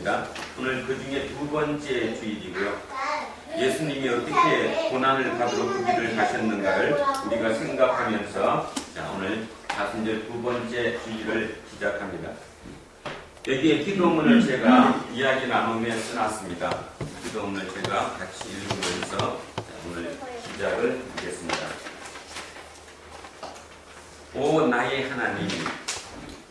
주일입니다. 오늘 그 중에 두 번째 주일이고요. 예수님이 어떻게 고난을 받으러 그 길을 가셨는가를 우리가 생각하면서 오늘 다순절 두 번째 주일을 시작합니다. 여기에 기도문을 제가 이야기 나눔에 써놨습니다. 기도문을 제가 같이 읽으면서 오늘 시작을 하겠습니다. 오 나의 하나님,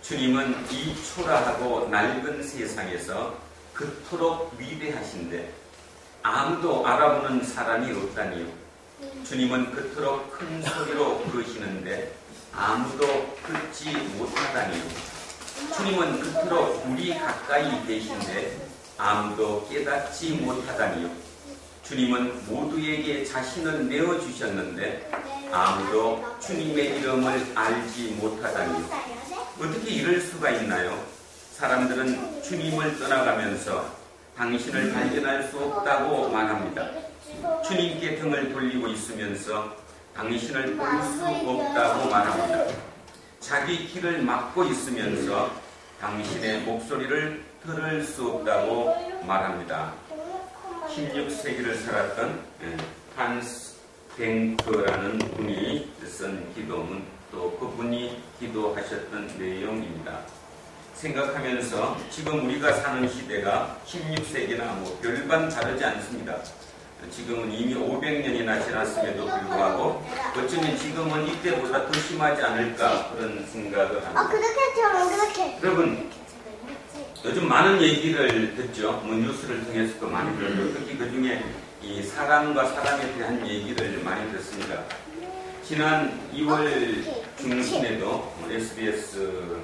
주님은 이 초라하고 낡은 세상에서 그토록 위대하신데 아무도 알아보는 사람이 없다니요. 주님은 그토록 큰 소리로 부르시는데 아무도 듣지 못하다니요. 주님은 그토록 우리 가까이 계신데 아무도 깨닫지 못하다니요. 주님은 모두에게 자신을 내어주셨는데 아무도 주님의 이름을 알지 못하다니요. 어떻게 이럴 수가 있나요? 사람들은 주님을 떠나가면서 당신을 발견할 수 없다고 말합니다. 주님께 등을 돌리고 있으면서 당신을 볼 수 없다고 말합니다. 자기 길을 막고 있으면서 당신의 목소리를 들을 수 없다고 말합니다. 16세기를 살았던 한스 뱅크라는 분이 쓴 기도문, 또 그분이 기도하셨던 내용입니다. 생각하면서 지금 우리가 사는 시대가 16세기나 별반 다르지 않습니다. 지금은 이미 500년이나 지났음에도 불구하고 어쩌면 지금은 이때보다 더 심하지 않을까 그런 생각을 합니다. 여러분, 요즘 많은 얘기를 듣죠. 뉴스를 통해서도 많이 들었고 특히 그 중에 이 사람과 사람에 대한 얘기를 많이 듣습니다. 지난 2월 중순에도 SBS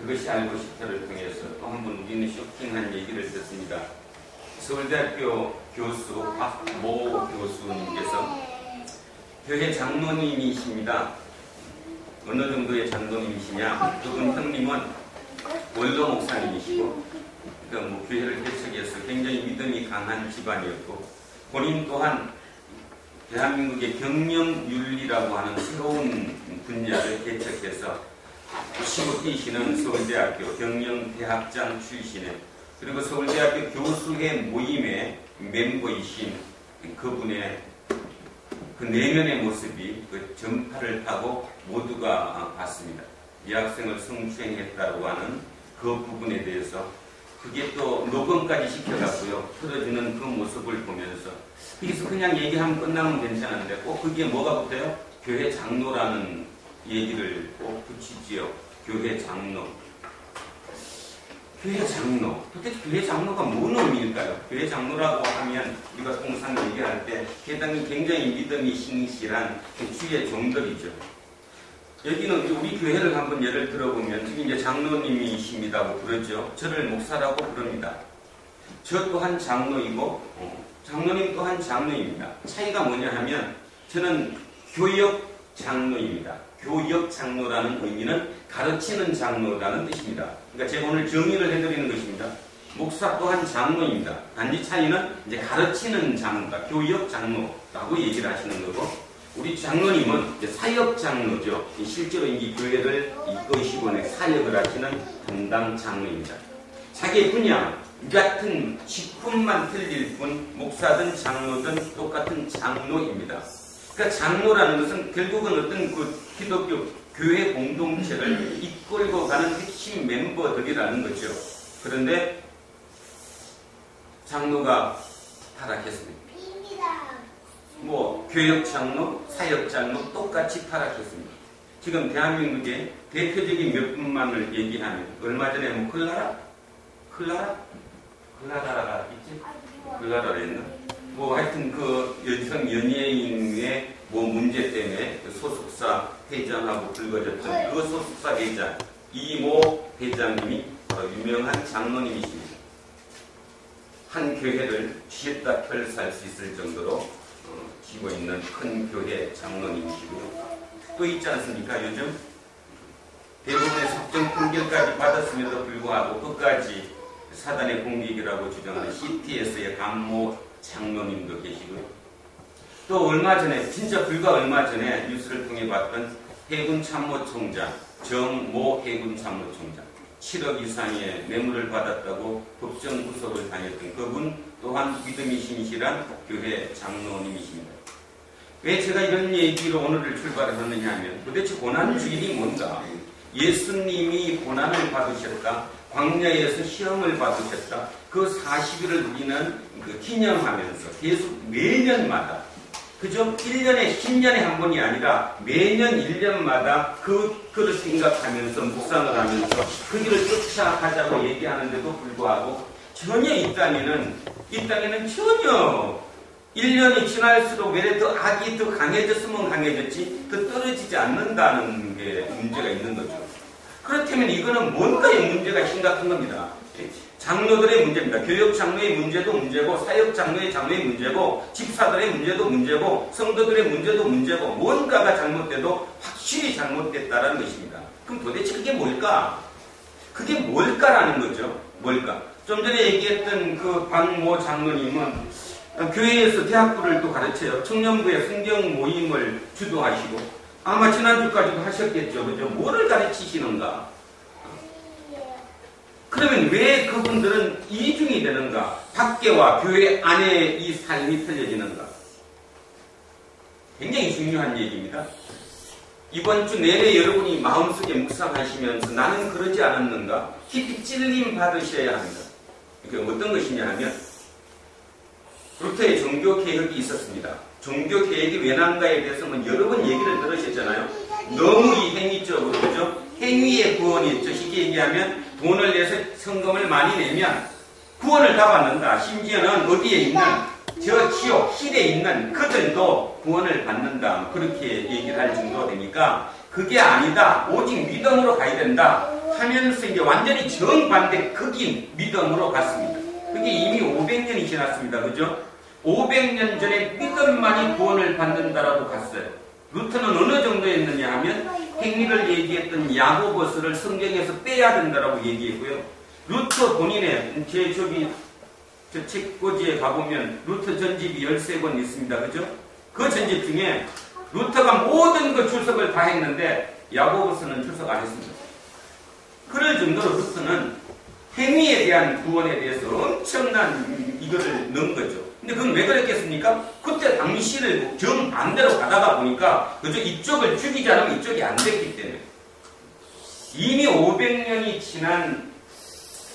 그것이 알고 싶다를 통해서 또 한 번 우리는 쇼킹한 얘기를 듣습니다. 서울대학교 교수 박모 교수님께서 교회 장로님이십니다. 어느 정도의 장로님이시냐? 그분 형님은 원로 목사님이시고 그러니까 교회를 개척해서 굉장히 믿음이 강한 집안이었고 본인 또한 대한민국의 경영윤리라고 하는 새로운 분야를 개척해서 치고 뛰시는 서울대학교 경영대학장 출신의 그리고 서울대학교 교수회 모임의 멤버이신 그분의 그 내면의 모습이 그 전파를 타고 모두가 봤습니다. 여학생을 성추행했다고 하는 그 부분에 대해서 그게 또 녹음까지 시켜갔고요. 틀어주는 그 모습을 보면서 여기서 그냥 얘기하면 끝나면 괜찮은데 꼭 그게 뭐가 붙어요? 교회 장로라는 얘기를 꼭 붙이지요. 교회 장로. 교회 장로. 도대체 교회 장로가 뭔 의미일까요? 교회 장로라고 하면 우리가 통상 얘기할 때 해당이 굉장히 믿음이 신실한 주의 종들이죠. 여기는 우리 교회를 한번 예를 들어보면 지금 이제 장로님이십니다고 부르죠. 저를 목사라고 부릅니다. 저 또한 장로이고 장로님 또한 장로입니다. 차이가 뭐냐 하면 저는 교역 장로입니다. 교역 장로라는 의미는 가르치는 장로라는 뜻입니다. 그러니까 제가 오늘 정의를 해드리는 것입니다. 목사 또한 장로입니다. 단지 차이는 이제 가르치는 장로다. 교역 장로라고 얘기를 하시는 거고 우리 장로님은 이제 사역 장로죠. 실제로 이 교회를 이끄시고 사역을 하시는 담당 장로입니다. 자기의 분야 같은 직분만 틀릴 뿐 목사든 장로든 똑같은 장로입니다. 그러니까 장로라는 것은 결국은 어떤 그 기독교 교회 공동체를 이끌고 가는 핵심 멤버들이라는 거죠. 그런데 장로가 타락했습니다. 교역 장로, 사역 장로 똑같이 타락했습니다. 지금 대한민국의 대표적인 몇 분만을 얘기하면 얼마 전에 클라라가 있지? 클라라라 했나? 하여튼 그 여성 연예인의 문제 때문에 그 소속사 회장하고 불거졌던 그 소속사 회장 이모 회장님이 바로 유명한 장로님이십니다. 한 교회를 쥐었다 펼살 수 있을 정도로 쥐고 있는 큰 교회 장로님이시고요. 또 있지 않습니까? 요즘 대부분의 사정 판결까지 받았음에도 불구하고 끝까지 사단의 공격이라고 주장하는 CTS의 감모 장로님도 계시고요. 또 얼마 전에 진짜 불과 얼마 전에 뉴스를 통해 봤던 해군참모총장 정모 해군참모총장 7억 이상의 뇌물을 받았다고 법정 구속 그분 또한 믿음이 신실한 교회 장로님이십니다. 왜 제가 이런 얘기로 오늘을 출발하느냐 하면 도대체 고난 주일이 뭔가? 예수님이 고난을 받으셨다. 광야에서 시험을 받으셨다. 그 40일을 우리는 기념하면서 계속 매년마다 그죠? 1년에 10년에 한 번이 아니라 매년 1년마다 그걸 생각하면서 묵상을 하면서 그 길을 쫓아가자고 얘기하는데도 불구하고 전혀 이 땅에는 전혀 1년이 지날수록 왜 더 악이 더 강해졌으면 강해졌지 더 떨어지지 않는다는 게 문제가 있는 거죠. 그렇다면 이거는 뭔가의 문제가 심각한 겁니다. 장로들의 문제입니다. 교역 장로의 문제도 문제고 사역 장로의 문제고 집사들의 문제도 문제고 성도들의 문제도 문제고 뭔가가 잘못돼도 확실히 잘못됐다는 것입니다. 그럼 도대체 그게 뭘까? 그게 뭘까라는 거죠. 뭘까? 좀 전에 얘기했던 그 박모 장로님은 교회에서 대학부를 또 가르쳐요. 청년부의 성경 모임을 주도하시고 아마 지난주까지도 하셨겠죠. 그죠? 뭐를 가르치시는가? 그러면 왜 그분들은 이중이 되는가? 밖에와 교회 안에 이 삶이 틀려지는가? 굉장히 중요한 얘기입니다. 이번 주 내내 여러분이 마음속에 묵상하시면서 나는 그러지 않았는가? 깊이 찔림 받으셔야 합니다. 이게 어떤 것이냐 하면 루터의 종교개혁이 있었습니다. 종교개혁이 왜 난가에 대해서는 여러 번 얘기를 들으셨잖아요. 너무 이 행위적으로 그죠? 행위의 구원이 있죠. 쉽게 얘기하면 돈을 내서 성금을 많이 내면 구원을 다 받는다. 심지어는 어디에 있는 저 지옥, 힐에 있는 그들도 구원을 받는다. 그렇게 얘기를 할 정도가 되니까 그게 아니다. 오직 믿음으로 가야 된다. 하면서 이제 완전히 정반대 극인 믿음으로 갔습니다. 그게 이미 500년이 지났습니다. 그죠? 500년 전에 믿음만이 구원을 받는다라고 갔어요. 루터는 어느 정도였느냐 하면 행위를 얘기했던 야고보서를 성경에서 빼야 된다라고 얘기했고요. 루터 본인의 저 책꽂이에 가보면 루터 전집이 13권 있습니다. 그죠? 그 전집 중에 루터가 모든 그 출석을 다 했는데 야고보서는 출석 안 했습니다. 그럴 정도로 루터는 행위에 대한 구원에 대해서 엄청난 이거를 넣은 거죠. 근데 그건 왜 그랬겠습니까? 그때 당시를 정반대로 가다가 보니까 그저 이쪽을 죽이지 않으면 이쪽이 안 됐기 때문에 이미 500년이 지난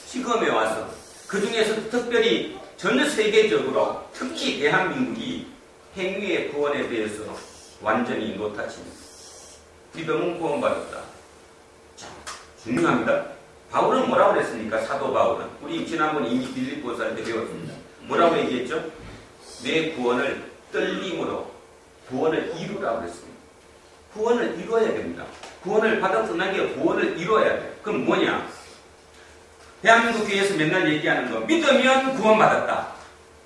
지금에 와서 그 중에서 특별히 전 세계적으로 특히 대한민국이 행위의 구원에 대해서 완전히 노타칩니다. 믿음은 구원받았다. 자, 중요합니다. 바울은 뭐라고 그랬습니까? 사도 바울은. 우리 지난번에 이미 빌립보서 때 배웠습니다. 뭐라고 얘기했죠? 내 구원을 떨림으로 구원을 이루라고 그랬습니다. 구원을 이루어야 됩니다. 구원을 받아 끝나게 구원을 이루어야 돼. 그럼 뭐냐? 대한민국 교회에서 맨날 얘기하는 거 믿으면 구원받았다.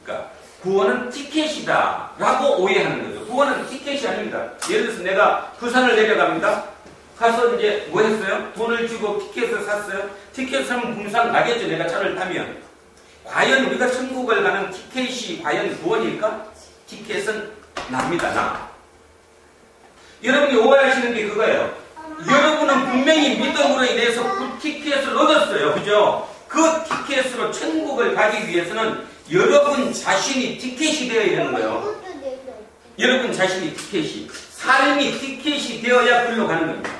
그러니까 구원은 티켓이다 라고 오해하는 거죠. 구원은 티켓이 아닙니다. 예를 들어서 내가 부산을 내려갑니다. 가서 이제 뭐 했어요? 돈을 주고 티켓을 샀어요. 티켓을 사면 부산 가겠죠. 내가 차를 타면. 과연 우리가 천국을 가는 티켓이 과연 구원일까? 티켓은 납니다. 나. 여러분이 오해하시는 게 그거예요. 여러분은 분명히 믿음으로 인해서 그 티켓을 얻었어요. 그죠? 그 티켓으로 천국을 가기 위해서는 여러분 자신이 티켓이 되어야 되는 거예요. 여러분 자신이 티켓이. 삶이 티켓이 되어야 글로 가는 겁니다.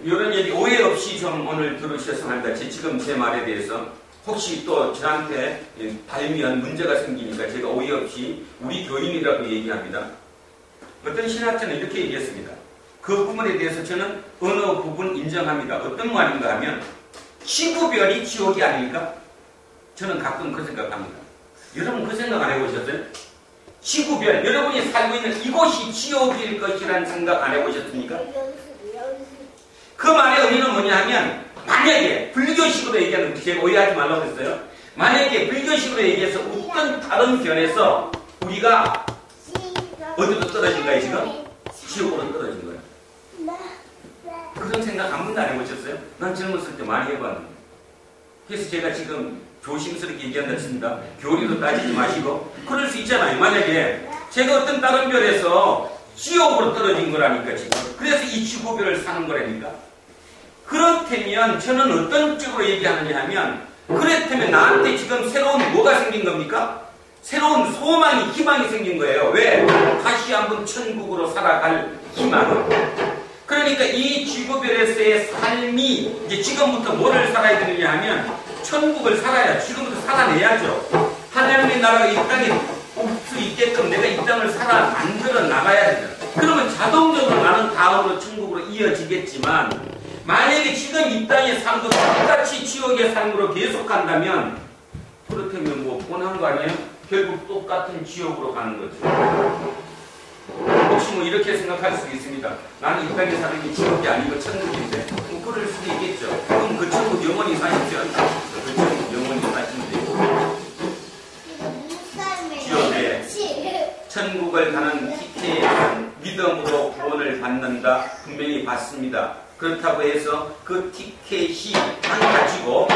이런 얘기 오해 없이 좀 오늘 들으셨으면 합니다. 지금 제 말에 대해서. 혹시 또 저한테 달면 문제가 생기니까 제가 오해 없이 우리 교인이라고 얘기합니다. 어떤 신학자는 이렇게 얘기했습니다. 그 부분에 대해서 저는 어느 부분 인정합니다. 어떤 말인가 하면 지구별이 지옥이 아닐까? 저는 가끔 그 생각합니다. 여러분 그 생각 안 해보셨어요? 지구별, 여러분이 살고 있는 이곳이 지옥일 것이라는 생각 안 해보셨습니까? 그 말의 의미는 뭐냐 하면 만약에 불교식으로 얘기하는 거 제가 오해하지 말라고 했어요. 만약에 불교식으로 얘기해서 어떤 다른 견해서 우리가 어디로 떨어진 거예요 지금? 지옥으로 떨어진 거예요. 그런 생각 한 번도 안 해보셨어요? 난 젊었을 때 많이 해봤는데. 그래서 제가 지금 조심스럽게 얘기한다 했습니다. 교리도 따지지 마시고. 그럴 수 있잖아요. 만약에 제가 어떤 다른 별에서 지옥으로 떨어진 거라니까 지금. 그래서 이 지구별을 사는 거라니까. 그렇다면 저는 어떤 쪽으로 얘기하느냐 하면 그렇다면 나한테 지금 새로운 뭐가 생긴 겁니까? 새로운 소망이, 희망이 생긴 거예요. 왜? 다시 한번 천국으로 살아갈 희망. 그러니까 이 지구별에서의 삶이 이제 지금부터 뭐를 살아야 되느냐 하면 천국을 살아야, 지금부터 살아내야죠. 하나님의 나라가 이 땅에 올 수 있게끔 내가 이 땅을 살아 만들어 나가야 된다. 그러면 자동적으로 나는 다음으로 천국으로 이어지겠지만, 만약에 지금 이 땅의 삶도 똑같이 지옥의 삶으로 계속한다면, 그렇다면 뭐 뻔한 거 아니에요? 결국 똑같은 지옥으로 가는 거죠. 혹시 뭐 이렇게 생각할 수도 있습니다. 나는 이 땅에 사는 게 지옥이 아니고 천국인데, 뭐 그럴 수도 있겠죠. 그럼 그 천국 영원히 사십시오. 그 천국 영원히 사시면 되고. 지옥에 천국을 가는 티켓은 믿음으로 구원을 받는다. 분명히 받습니다. 그렇다고 해서 그 티켓이 안 가지고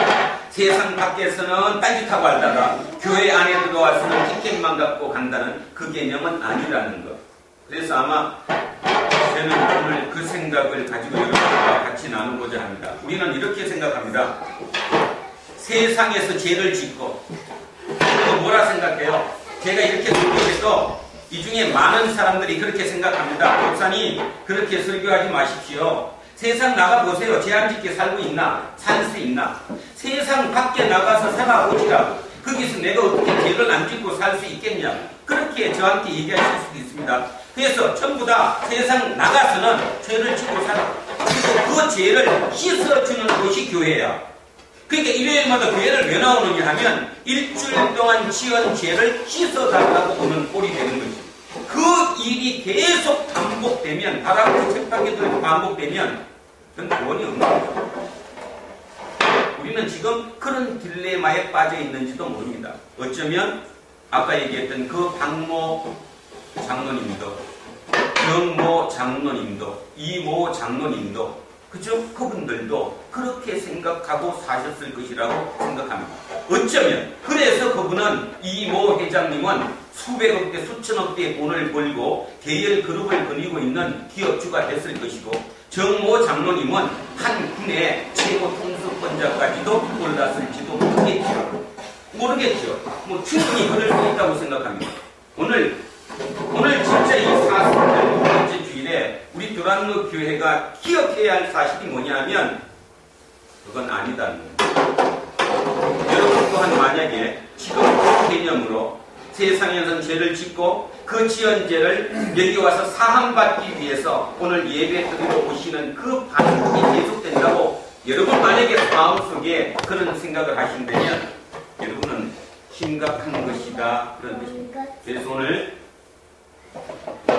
세상 밖에서는 딴짓하고 하다가 교회 안에 들어와서는 티켓만 갖고 간다는 그 개념은 아니라는 것. 그래서 아마 저는 오늘 그 생각을 가지고 여러분과 같이 나누고자 합니다. 우리는 이렇게 생각합니다. 세상에서 죄를 짓고, 그리고 뭐라 생각해요? 제가 이렇게 설교해도 이 중에 많은 사람들이 그렇게 생각합니다. 목사님, 그렇게 설교하지 마십시오. 세상 나가보세요. 죄 안 짓게 살고 있나? 살 수 있나? 세상 밖에 나가서 살아보시라고. 거기서 내가 어떻게 죄를 안 짓고 살 수 있겠냐? 그렇게 저한테 얘기하실 수도 있습니다. 그래서 전부 다 세상 나가서는 죄를 짓고 살아. 그리고 그 죄를 씻어주는 곳이 교회야. 그러니까 일요일마다 교회를 왜 나오느냐 하면 일주일 동안 지은 죄를 씻어달라고 오는 꼴이 되는 거지. 그 일이 계속 반복되면, 바라고 책방에도 반복되면 그건 구원이 없는 거죠. 우리는 지금 그런 딜레마에 빠져 있는지도 모릅니다. 어쩌면 아까 얘기했던 그 박모 장로님도, 정모 장로님도, 이모 장로님도, 그죠? 그분들도 그렇게 생각하고 사셨을 것이라고 생각합니다. 어쩌면 그래서 그분은, 이모 회장님은 수백억 대 수천억 대의 돈을 벌고 계열 그룹을 거니고 있는 기업주가 됐을 것이고, 정모 장로님은 한 군의 최고 통수권자까지도 올랐을지도 모르겠죠. 뭐 충분히 그럴 수 있다고 생각합니다. 오늘 진짜 이 42번째 주일에 우리 두란노 교회가 기억해야 할 사실이 뭐냐면, 그건 아니다는 거예요. 여러분 또한 만약에 지금 그 개념으로 세상에선 죄를 짓고 그 지은 죄를 여기 와서 사함받기 위해서 오늘 예배 드리러 오시는 그 반복이 계속된다고 여러분 만약에 마음속에 그런 생각을 하신다면 여러분은 심각한 것이다, 그런 것입니다. 그래서 오늘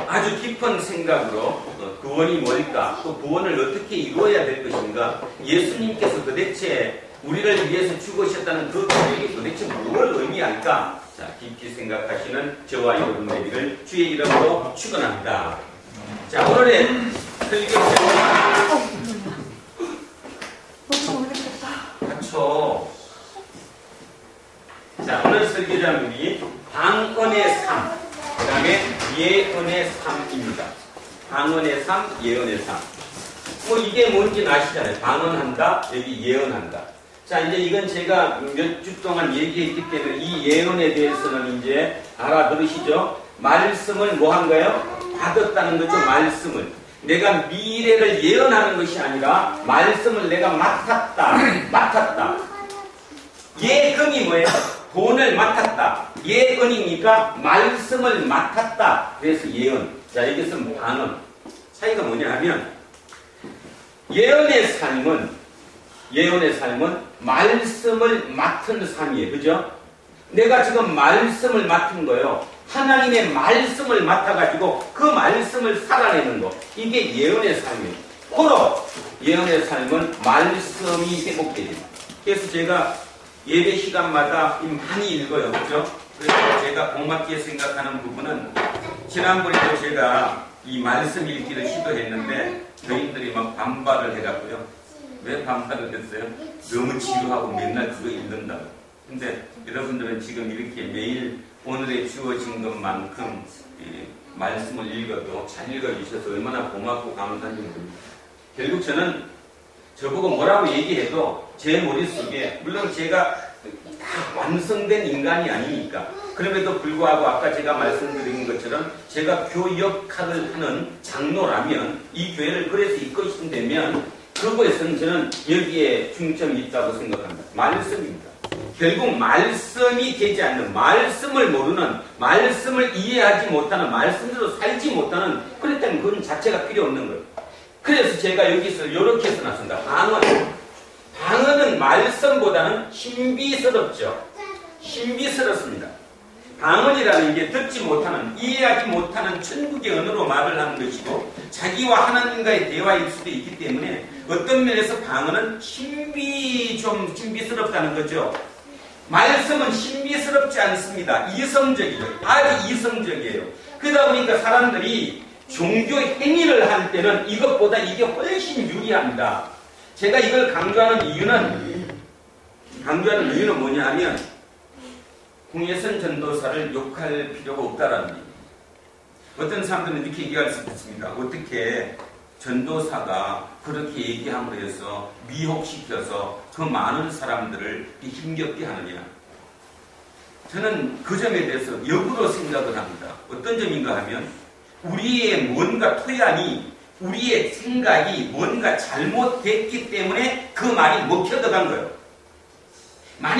아주 깊은 생각으로 구원이 뭘까, 또 구원을 어떻게 이루어야 될 것인가, 예수님께서 도대체 우리를 위해서 죽으셨다는 그 고백이 도대체 뭘 의미할까, 자, 깊이 생각하시는 저와 여러분 되기를 주의 이름으로 축원합니다. 자, 오늘의 설교 제목 자, 오늘 설교자님이 방언의 삶, 그 다음에 예언의 삶입니다. 방언의 삶, 예언의 삶. 뭐 이게 뭔지 아시잖아요. 방언한다, 여기 예언한다. 자, 이제 이건 제가 몇 주 동안 얘기했기 때문에 이 예언에 대해서는 이제 알아들으시죠? 말씀을 뭐 한가요? 받았다는 거죠, 말씀을. 내가 미래를 예언하는 것이 아니라 말씀을 내가 맡았다. 예금이 뭐예요? 돈을 맡았다. 예언이니까 말씀을 맡았다. 그래서 예언. 자, 여기서는 방언. 차이가 뭐냐 하면, 예언의 삶은 말씀을 맡은 삶이에요. 그죠? 내가 지금 말씀을 맡은 거예요. 하나님의 말씀을 맡아가지고 그 말씀을 살아내는 거. 이게 예언의 삶이에요. 호로 예언의 삶은 말씀이 회복됩니다. 그래서 제가 예배 시간마다 많이 읽어요. 그죠? 그래서 제가 고맙게 생각하는 부분은, 지난번에도 제가 이 말씀 읽기를 시도했는데 저희들이 막 반발을 해갖고요. 왜 반발을 했어요? 너무 지루하고 맨날 그거 읽는다고. 근데 여러분들은 지금 이렇게 매일 오늘에 주어진 것만큼 말씀을 읽어도 잘 읽어주셔서 얼마나 고맙고 감사한지 모릅니다. 결국 저는 저보고 뭐라고 얘기해도 제 머릿속에, 물론 제가 완성된 인간이 아니니까. 그럼에도 불구하고 아까 제가 말씀드린 것처럼 제가 교역 역할을 하는 장로라면 이 교회를 그래서 이끌어신다면 그거에서는 저는 여기에 중점이 있다고 생각합니다. 말씀입니다. 결국 말씀이 되지 않는, 말씀을 모르는, 말씀을 이해하지 못하는, 말씀대로 살지 못하는, 그랬다면 그건 자체가 필요 없는 거예요. 그래서 제가 여기서 이렇게 써놨습니다. 방언은 말씀보다는 신비스럽죠. 신비스럽습니다. 방언이라는 게 듣지 못하는, 이해하지 못하는 천국의 언어로 말을 하는 것이고 자기와 하나님과의 대화일 수도 있기 때문에 어떤 면에서 방언은 신비스럽다는 거죠. 말씀은 신비스럽지 않습니다. 이성적이죠. 아주 이성적이에요. 그러다 보니까 사람들이 종교 행위를 할 때는 이것보다 이게 훨씬 유리합니다. 제가 이걸 강조하는 이유는 뭐냐 하면 공예선 전도사를 욕할 필요가 없다라는 얘기입니다. 어떤 사람들은 이렇게 얘기할 수 있습니다. 어떻게 전도사가 그렇게 얘기함으로 해서 미혹시켜서 그 많은 사람들을 힘겹게 하느냐. 저는 그 점에 대해서 역으로 생각을 합니다. 어떤 점인가 하면 우리의 뭔가 토양이, 우리의 생각이 뭔가 잘못됐기 때문에 그 말이 먹혀 들어간 거예요. 만약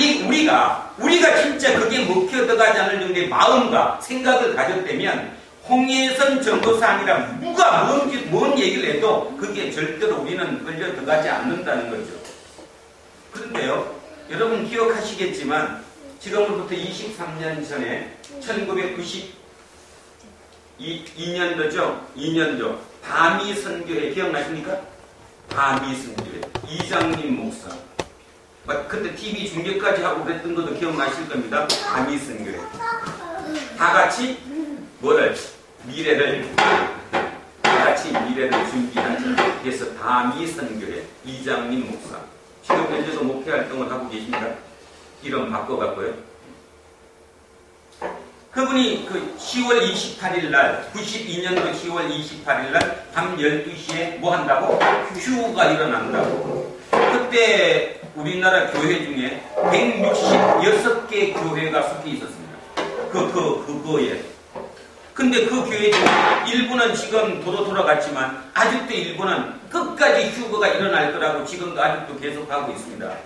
우리가 진짜 그게 먹혀 들어가지 않을 정도의 마음과 생각을 가졌다면 홍예선 전도사 아니라 누가 뭔 얘기를 해도 그게 절대로 우리는 끌려 들어가지 않는다는 거죠. 그런데요, 여러분 기억하시겠지만 지금으로부터 23년 전에 1992년도죠. 2년도 다미 선교회 기억나십니까? 다미 선교회 이장님 목사. 그때 TV 중계까지 하고 그랬던 것도 기억나실 겁니다. 다미 선교회. 다 같이 미래를 준비하자. 그래서 다미 선교회 이장님 목사. 지금 현재도 목회 활동을 하고 계십니다. 이름 바꿔갖고요. 그분이 그 10월 28일 날, 92년도 10월 28일 날 밤 12시에 뭐 한다고? 휴가 일어난다고. 그때 우리나라 교회 중에 166개 교회가 속해 있었습니다. 그거에. 근데 그 교회 중에 일부는 지금 돌아갔지만 아직도 일부는 끝까지 휴거가 일어날 거라고 지금도 아직도 계속하고 있습니다.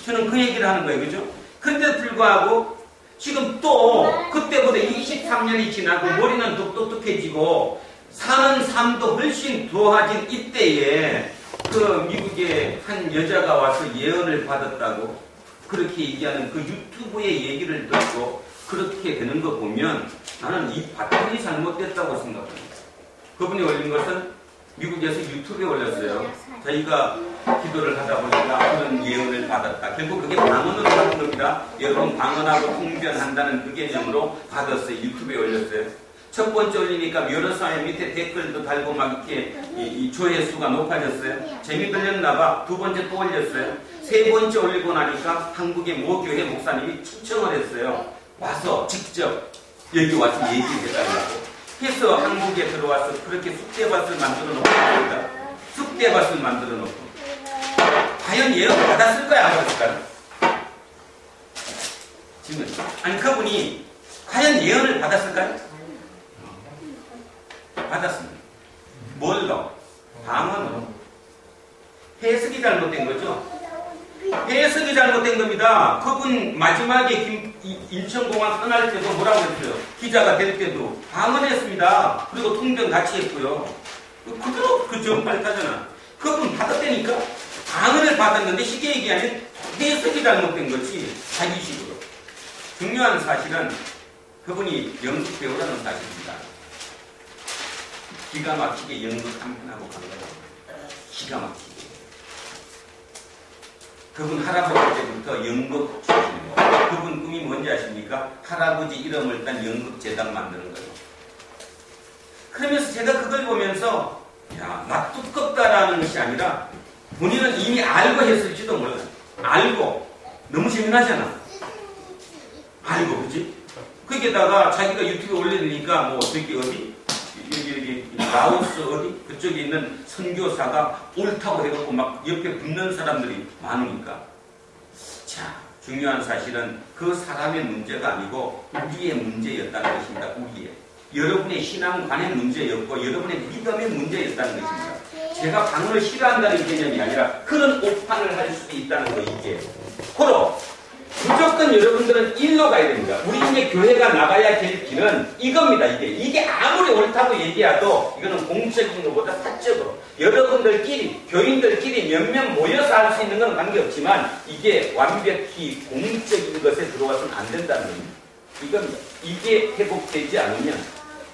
저는 그 얘기를 하는 거예요. 그죠? 근데 불구하고 지금 또 그때보다 23년이 지나고 머리는 더 똑똑해지고 사는 삶도 훨씬 좋아진 이때에 그 미국의 한 여자가 와서 예언을 받았다고 그렇게 얘기하는 그 유튜브의 얘기를 듣고 그렇게 되는 거 보면 나는 이 바탕이 잘못됐다고 생각합니다. 그분이 올린 것은 미국에서 유튜브에 올렸어요. 저희가 기도를 하다 보니까 그런 예언을 받았다. 결국 그게 방언으로 받은 겁니다. 여러분 방언하고 통변한다는 그 개념으로 받았어요. 유튜브에 올렸어요. 첫 번째 올리니까 여러 사람 밑에 댓글도 달고 막 이렇게 이 조회수가 높아졌어요. 재미들렸나봐. 두 번째 또 올렸어요. 세 번째 올리고 나니까 한국의 모 교회 목사님이 초청을 했어요. 와서 직접 여기 와서 얘기해달라고. 그래서 한국에 들어와서 그렇게 쑥대밭을 만들어 놓고 있습니다. 쑥대밭을 만들어 놓고. 과연 예언 받았을까요? 안 받았을까요? 지금 아니 그분이 과연 예언을 받았을까요? 받았습니다. 뭘로? 방언으로. 해석이 잘못된 거죠. 해석이 잘못된 겁니다. 그분 마지막에 인천공항 떠날 때도 뭐라고 했어요? 기자가 될 때도 방언했습니다. 그리고 통변 같이 했고요. 그대로 그 정팔타잖아. 그분 받았다니까? 방언을 받았는데 쉽게 얘기하면 해석이 잘못된 거지. 자기식으로. 중요한 사실은 그분이 연극 배우라는 사실입니다. 기가 막히게 연극 한 편하고 간 거예요. 기가 막히게. 그분 할아버지 때부터 연극 출신이에요. 그분 꿈이 뭔지 아십니까? 할아버지 이름을 딴 연극재단 만드는 거예요. 그러면서 제가 그걸 보면서 야, 나 두껍다라는 것이 아니라 본인은 이미 알고 했을지도 몰라요. 알고. 너무 재미나잖아. 알고, 그치? 거기에다가 자기가 유튜브에 올리니까 뭐 저기 어디? 여기 라오스 어디? 그쪽에 있는 선교사가 옳다고 해갖고 막 옆에 붙는 사람들이 많으니까. 자, 중요한 사실은 그 사람의 문제가 아니고 우리의 문제였다는 것입니다. 우리의. 여러분의 신앙관의 문제였고 여러분의 믿음의 문제였다는 것입니다. 제가 방언을 싫어한다는 개념이 아니라 그런 오판을 할 수도 있다는 거 이게. 고로 무조건 여러분들은 일로 가야 됩니다. 우리의 교회가 나가야 될 길은 이겁니다. 이게 아무리 옳다고 얘기해도 이거는 공적인 것보다 사적으로 여러분들끼리 교인들끼리 몇몇 모여서 할 수 있는 건 관계없지만 이게 완벽히 공적인 것에 들어와서는 안 된다는 겁니다. 이겁니다. 이게 회복되지 않으면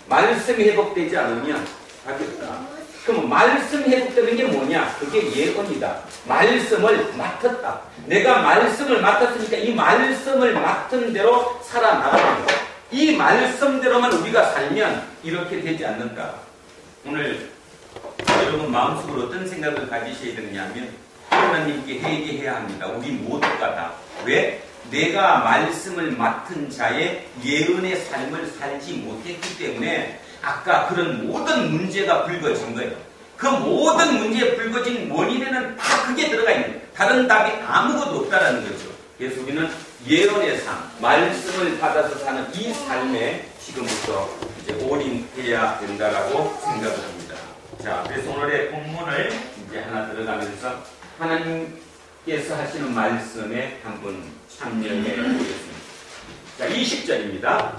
말씀이 회복되지 않으면 답이 없다. 그럼 말씀 회복되는 게 뭐냐? 그게 예언이다. 말씀을 맡았다. 내가 말씀을 맡았으니까 이 말씀을 맡은 대로 살아나가는 거야. 이 말씀대로만 우리가 살면 이렇게 되지 않는다. 오늘 여러분 마음속으로 어떤 생각을 가지셔야 되느냐면 하나님께 회개해야 합니다. 우리 모두가 다. 왜? 내가 말씀을 맡은 자의 예언의 삶을 살지 못했기 때문에 아까 그런 모든 문제가 불거진 거예요. 그 모든 문제에 불거진 원인에는 다 그게 들어가 있는 거예요. 다른 답이 아무것도 없다라는 거죠. 그래서 우리는 예언의 삶, 말씀을 받아서 사는 이 삶에 지금부터 이제 올인해야 된다라고 생각을 합니다. 자, 그래서 오늘의 본문을 이제 하나 들어가면서 하나님께서 하시는 말씀에 한번 참여해 보겠습니다. 자, 20절입니다.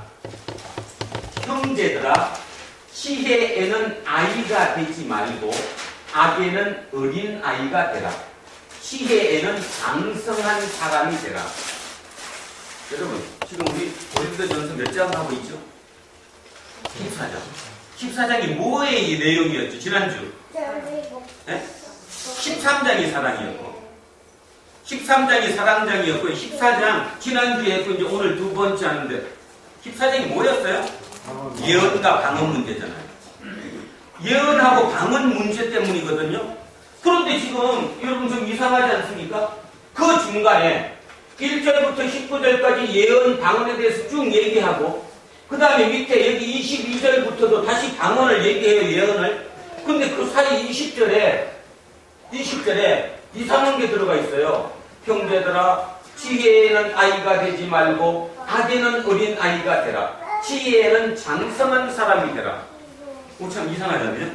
형제들아, 지혜에는 아이가 되지 말고 악에는 어린 아이가 되라. 지혜에는 장성한 사람이 되라. 여러분, 지금 우리 고린도전서 몇 장 하고 있죠? 14장. 14장이 뭐의 내용이었죠? 지난주? 네? 13장이 사랑이었고 13장이 사랑장이었고 14장 지난주에 했고 이제 오늘 두 번째 하는데 14장이 뭐였어요? 예언과 방언 문제잖아요. 예언하고 방언 문제 때문이거든요. 그런데 지금 여러분 좀 이상하지 않습니까? 그 중간에 1절부터 19절까지 예언, 방언에 대해서 쭉 얘기하고 그 다음에 밑에 여기 22절부터도 다시 방언을 얘기해요. 예언을. 근데 그 사이 20절에 이상한 게 들어가 있어요. 형제들아, 지혜에는 아이가 되지 말고 악에는 어린 아이가 되라. 지혜에는 장성한 사람이 되라. 참 이상하잖아요.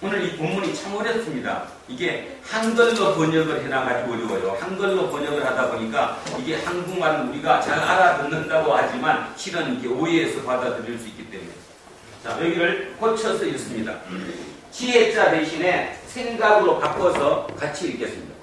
오늘 이 본문이 참 어렵습니다. 이게 한글로 번역을 해놔가지고 어려워요. 한글로 번역을 하다 보니까 이게 한국말은 우리가 잘 알아듣는다고 하지만 실은 이게 오해해서 받아들일 수 있기 때문에. 자, 여기를 고쳐서 읽습니다. 지혜자 대신에 생각으로 바꿔서 같이 읽겠습니다.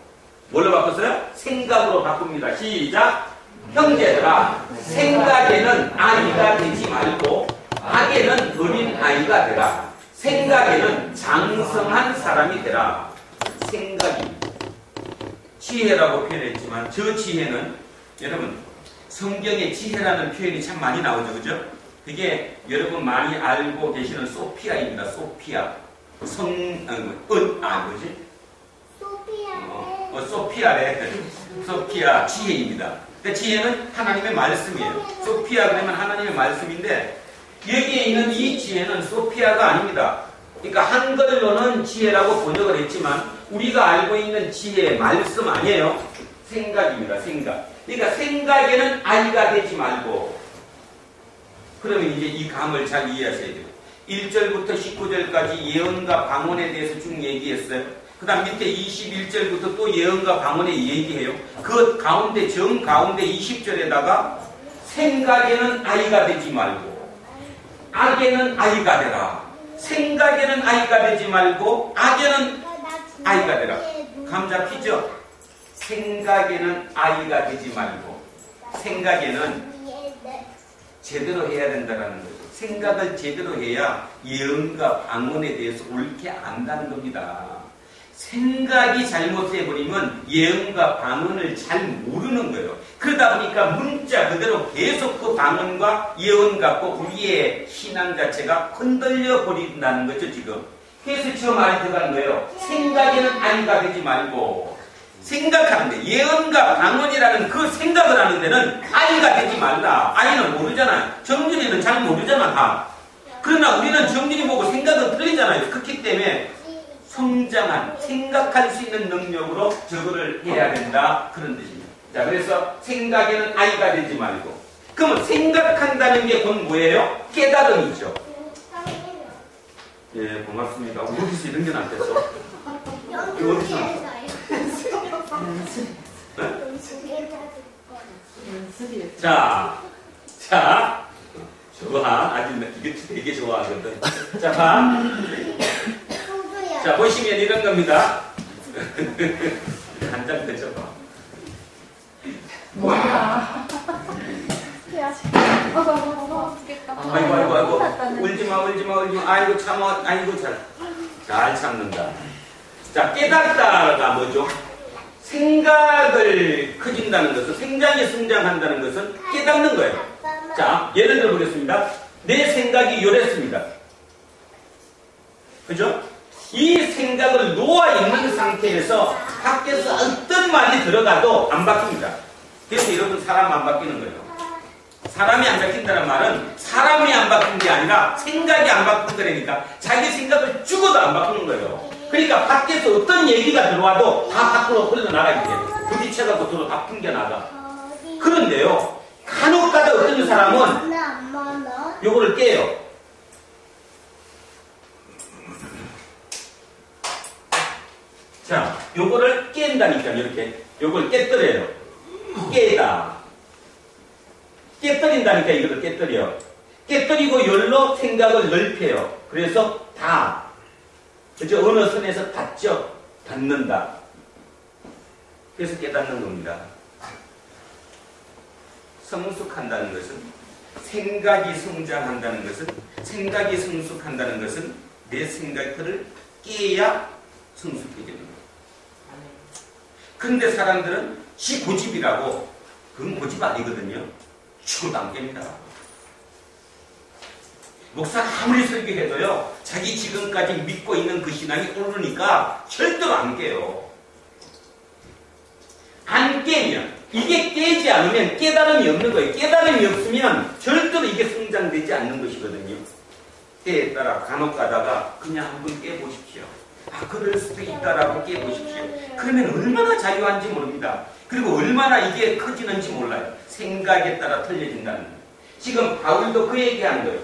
뭘로 바꿨어요? 생각으로 바꿉니다. 시작! 형제들아, 생각에는 아이가 되지 말고 악에는 어린 아이가 되라. 생각에는 장성한 사람이 되라. 생각이 지혜라고 표현했지만 저 지혜는 여러분 성경에 지혜라는 표현이 참 많이 나오죠. 그죠? 그게 여러분 많이 알고 계시는 소피아입니다. 소피아. 뭐지? 소피아래. 소피아 지혜입니다. 근데 지혜는 하나님의 말씀이에요. 소피아 그러면 하나님의 말씀인데 여기에 있는 이 지혜는 소피아가 아닙니다. 그러니까 한글로는 지혜라고 번역을 했지만 우리가 알고 있는 지혜의 말씀 아니에요. 생각입니다. 생각. 그러니까 생각에는 아이가 되지 말고 그러면 이제 이 감을 잘 이해하셔야 돼요. 1절부터 19절까지 예언과 방언에 대해서 쭉 얘기했어요. 그 다음 밑에 21절부터 또 예언과 방언에 얘기해요. 그 가운데 정 가운데 20절에다가 생각에는 아이가 되지 말고 악에는 아이가 되라. 생각에는 아이가 되지 말고 악에는 아이가 되라. 감 잡히죠? 생각에는 아이가 되지 말고 생각에는 제대로 해야 된다는 거죠. 생각을 제대로 해야 예언과 방언에 대해서 옳게 안다는 겁니다. 생각이 잘못해버리면 예언과 방언을 잘 모르는 거예요. 그러다 보니까 문자 그대로 계속 그 방언과 예언 갖고 우리의 신앙 자체가 흔들려 버린다는 거죠, 지금. 그래서 저 말이 들어간 거예요. 생각에는 아이가 되지 말고 생각하는데 예언과 방언이라는 그 생각을 하는 데는 아이가 되지 말라. 아이는 모르잖아요. 정준이는 잘 모르잖아, 다. 그러나 우리는 정준이 보고 생각은 틀리잖아요. 그렇기 때문에 성장한 생각할 수 있는 능력으로 저거를 해야 된다. 그런 뜻입니다. 자, 그래서 생각에는 아이가 되지 말고. 그러면 생각한다는 게 곧 뭐예요? 깨달음이죠. 예, 고맙습니다. 어디서 이런 게 나왔겠어? 이거 어디서 나왔어? 자, 좋아. 아주 이게 되게 좋아하거든. 자, 봐. 자, 보시면 이런 겁니다. 한 장 더 줘봐. 뭐야? 아이고. 울지 마. 아이고, 참아. 아이고, 잘 참는다. 자, 깨닫다가 뭐죠? 생각을 커진다는 것은, 생장이 성장한다는 것은 깨닫는 거예요. 자, 예를 들어 보겠습니다. 내 생각이 이랬습니다. 그죠? 이 생각을 놓아있는 상태에서 밖에서 어떤 말이 들어가도 안 바뀝니다. 그래서 여러분, 사람 안 바뀌는 거예요. 사람이 안 바뀐다는 말은 사람이 안 바뀐 게 아니라 생각이 안 바뀐 거라니까. 자기 생각을 죽어도 안 바꾸는 거예요. 그러니까 밖에서 어떤 얘기가 들어와도 다 밖으로 흘러나가게 돼요. 부딪혀갖고 들어 다 풍겨나가. 그런데요, 간혹가다 어떤 사람은 요거를 깨요. 자, 요거를 깬다니까. 이렇게 요걸 깨뜨려요. 깨뜨린다니까. 이거를 깨뜨려. 깨뜨리고 열로 생각을 넓혀요. 그래서 그죠? 어느 선에서 닿죠? 닿는다. 그래서 깨닫는 겁니다. 성숙한다는 것은, 생각이 성장한다는 것은, 생각이 성숙한다는 것은 내 생각들을 깨야 성숙해지는 거예요. 근데 사람들은 지 고집이라고, 그건 고집 아니거든요. 죽어도 안 깹니다. 목사가 아무리 설교해도요, 자기 지금까지 믿고 있는 그 신앙이 오르니까 절대로 안 깨요. 안 깨면, 이게 깨지 않으면 깨달음이 없는 거예요. 깨달음이 없으면 절대로 이게 성장되지 않는 것이거든요. 때에 따라 간혹 가다가 그냥 한번 깨보십시오. 그럴 수도 있다라고 깨보십시오. 그러면 얼마나 자유한지 모릅니다. 그리고 얼마나 이게 커지는지 몰라요. 생각에 따라 틀려진다는 거예요. 지금 바울도 그 얘기한 거예요.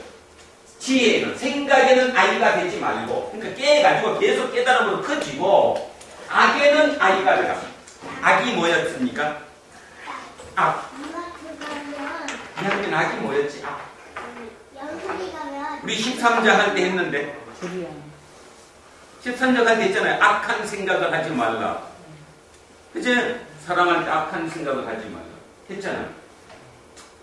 지혜는, 생각에는 아이가 되지 말고, 그러니까 깨가지고 계속 깨달음으로 커지고, 악에는 아이가 되라. 악이 뭐였습니까? 악. 악이 뭐였지? 악. 우리 13장 할 때 했는데, 13장 할 때 했잖아요. 악한 생각을 하지 말라. 그치? 사랑할 때 악한 생각을 하지 말라. 했잖아요.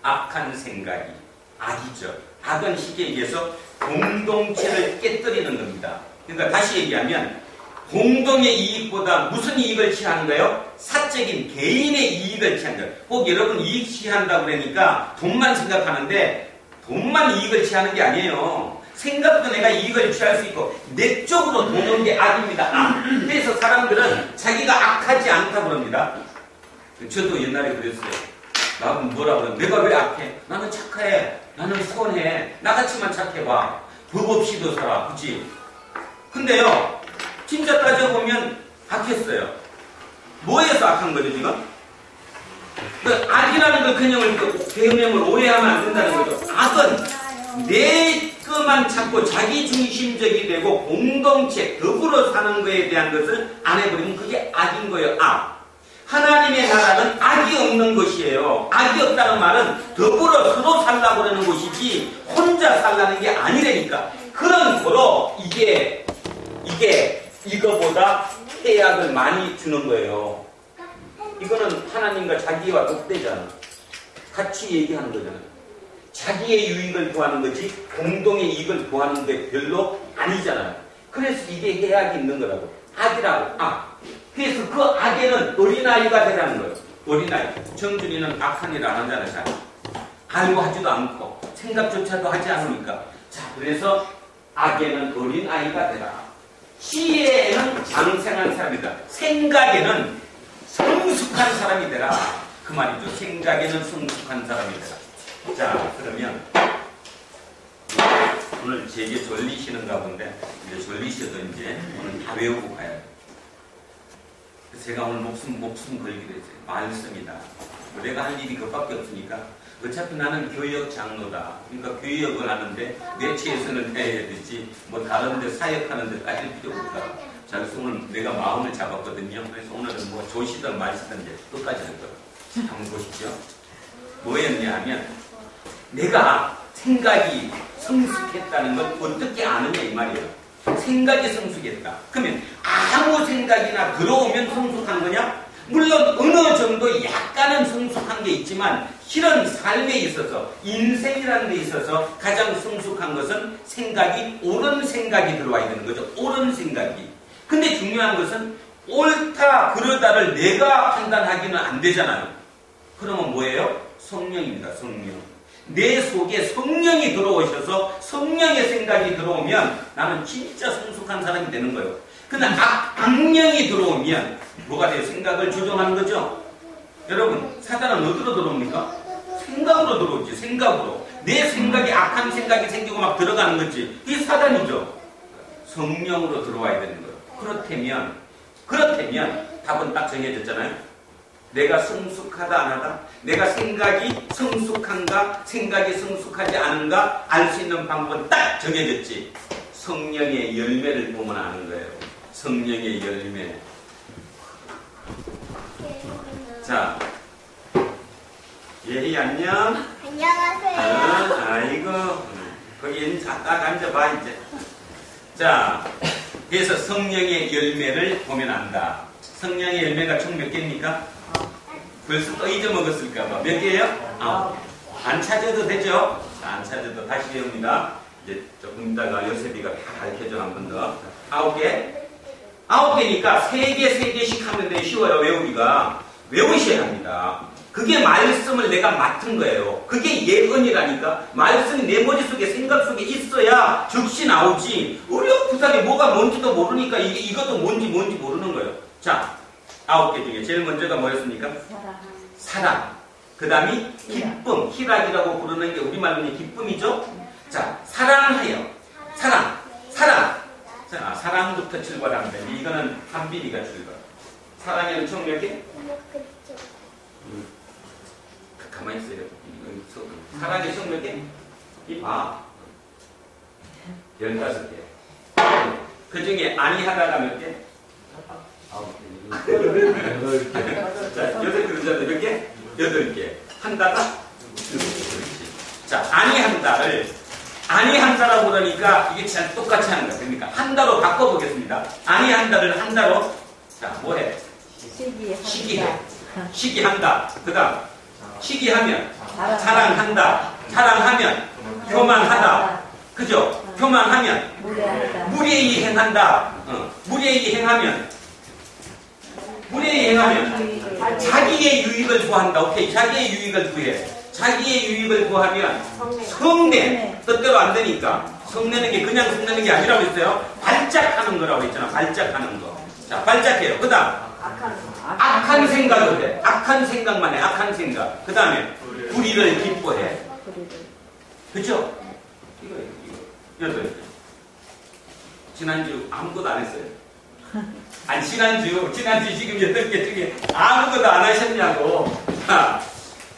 악한 생각이 악이죠. 악은 쉽게 얘기해서 공동체를 깨뜨리는 겁니다. 그러니까 다시 얘기하면 공동의 이익보다 무슨 이익을 취하는 거예요? 사적인 개인의 이익을 취하는 거예요. 꼭 여러분 이익 취한다고 그러니까 돈만 생각하는데 돈만 이익을 취하는 게 아니에요. 생각도 내가 이익을 취할 수 있고 내 쪽으로 도는 게 악입니다. 그래서 사람들은 자기가 악하지 않다고 그럽니다. 저도 옛날에 그랬어요. 나는 뭐라 그래? 내가 왜 악해? 나는 착해. 나는 선해. 나같이만 착해봐. 법 없이도 살아. 그치? 근데요, 진짜 따져보면 악했어요. 뭐에서 악한 거죠, 지금? 그 악이라는 그 개념을 오해하면 안 된다는 거죠. 악은 내 것만 찾고 자기중심적이 되고 공동체, 더불어 사는 거에 대한 것을 안 해버리면 그게 악인 거예요. 악. 하나님의 나라는 악이 없는 것이에요. 악이 없다는 말은 더불어 서로 살라고 그러는 것이지 혼자 살라는 게 아니라니까. 그런 거로 이거보다 해악을 많이 주는 거예요. 이거는 하나님과 자기와 독대잖아. 같이 얘기하는 거잖아요. 자기의 유익을 구하는 거지 공동의 이익을 구하는 게 별로 아니잖아요. 그래서 이게 해악이 있는 거라고. 악이라고. 악. 그래서 그 악에는 어린아이가 되라는 거예요. 어린아이. 정준이는 악한 일 안 하잖아요. 잘. 알고 하지도 않고 생각조차도 하지 않으니까. 자, 그래서 악에는 어린아이가 되라. 지혜에는 장생한 사람이다. 생각에는 성숙한 사람이 되라. 그 말이죠. 생각에는 성숙한 사람이 되라. 자, 그러면 오늘 제게 졸리시는가 본데 이제 졸리셔도 이제 오늘 다 외우고 가야 돼요. 제가 오늘 목숨 걸기로 했어요. 말씀이다. 내가 할 일이 그밖에 없으니까 어차피 나는 교역 장로다. 그러니까 교역을 하는데 내 최선을 다해야 되지 뭐 다른 데 사역하는 데 따질 필요가 없다. 자, 그래서 오늘 내가 마음을 잡았거든요. 그래서 오늘은 뭐 조시든 말시든 이제 끝까지 할 거예요. 한번 보십시오. 뭐였냐 하면 내가 생각이 성숙했다는 걸 어떻게 아느냐 이 말이에요. 생각이 성숙했다. 그러면 아무 생각이나 들어오면 성숙한 거냐? 물론 어느 정도 약간은 성숙한 게 있지만 실은 삶에 있어서 인생이라는 데 있어서 가장 성숙한 것은 생각이 옳은 생각이 들어와야 되는 거죠. 옳은 생각이. 근데 중요한 것은 옳다 그러다를 내가 판단하기는 안 되잖아요. 그러면 뭐예요? 성령입니다. 성령. 내 속에 성령이 들어오셔서 성령의 생각이 들어오면 나는 진짜 성숙한 사람이 되는 거예요. 근데 악령이 들어오면 뭐가 돼요? 생각을 조정하는 거죠. 여러분 사단은 어디로 들어옵니까? 생각으로 들어오지. 생각으로. 내 생각이 악한 생각이 생기고 막 들어가는 거지. 이게 사단이죠. 성령으로 들어와야 되는 거예요. 그렇다면 답은 딱 정해졌잖아요. 내가 성숙하다 안 하다? 내가 생각이 성숙한가? 생각이 성숙하지 않은가? 알 수 있는 방법은 딱 정해졌지. 성령의 열매를 보면 아는 거예요. 성령의 열매. 자, 예희 안녕. 안녕하세요. 아이고, 거기 딱 앉아봐 이제. 자, 그래서 성령의 열매를 보면 안다. 성령의 열매가 총 몇 개입니까? 벌써 또 잊어먹었을까봐. 몇 개예요? 안 찾아도 되죠? 안 찾아도 다시 배웁니다. 이제 조금 있다가 요셉이가 다 가르쳐줘 한 번 더. 9개? 9개니까 3개씩 하면 돼. 쉬워요. 외우기가. 외우셔야 합니다. 그게 말씀을 내가 맡은 거예요. 그게 예언이라니까. 말씀이 내 머릿속에 생각 속에 있어야 즉시 나오지. 어렵부하게 뭐가 뭔지도 모르니까 이것도 뭔지 모르는 거예요. 자, 9개 중에 제일 먼저가 뭐였습니까? 사랑. 그 다음이 기쁨. 희락이라고 부르는 게 우리말로는 기쁨이죠. 자, 사랑하여. 사랑. 자, 사랑부터 출발하면 돼. 이거는 한빈이가 출발. 사랑에는 총 몇 개? 가만히 있어요. 사랑에 총 몇 개? 이 봐. 15개. 그 중에 아니하다가 몇 개? 9개. 자, 8개 몇 개? 8개. 한다가? 그렇지. 자, 아니한다라고 그러니까 이게 잘 똑같이 하는 거야. 그러니까 한다로 바꿔보겠습니다. 아니한다를 한다로. 자, 뭐해? 시기해. 시기한다. 그 다음 시기하면 사랑한다. 사랑하면 교만하다. 그죠? 교만하면 무례히 행한다. 무례히 행하면 자기의 유익을 구한다. 오케이. 자기의 유익을 구해. 자기의 유익을 구하면 성내. 뜻대로 안 되니까. 성내는 게 그냥 성내는 게 아니라고 했어요. 발작하는 거라고 했잖아. 발작하는 거. 자, 발작해요. 그 다음 악한 생각을 해. 악한 생각만 해. 악한 생각. 그 다음에 불의를 기뻐해. 그쵸? 이거. 지난주 아무것도 안 했어요. 아니 지난주 지금 8개 중에 아무것도 안 하셨냐고.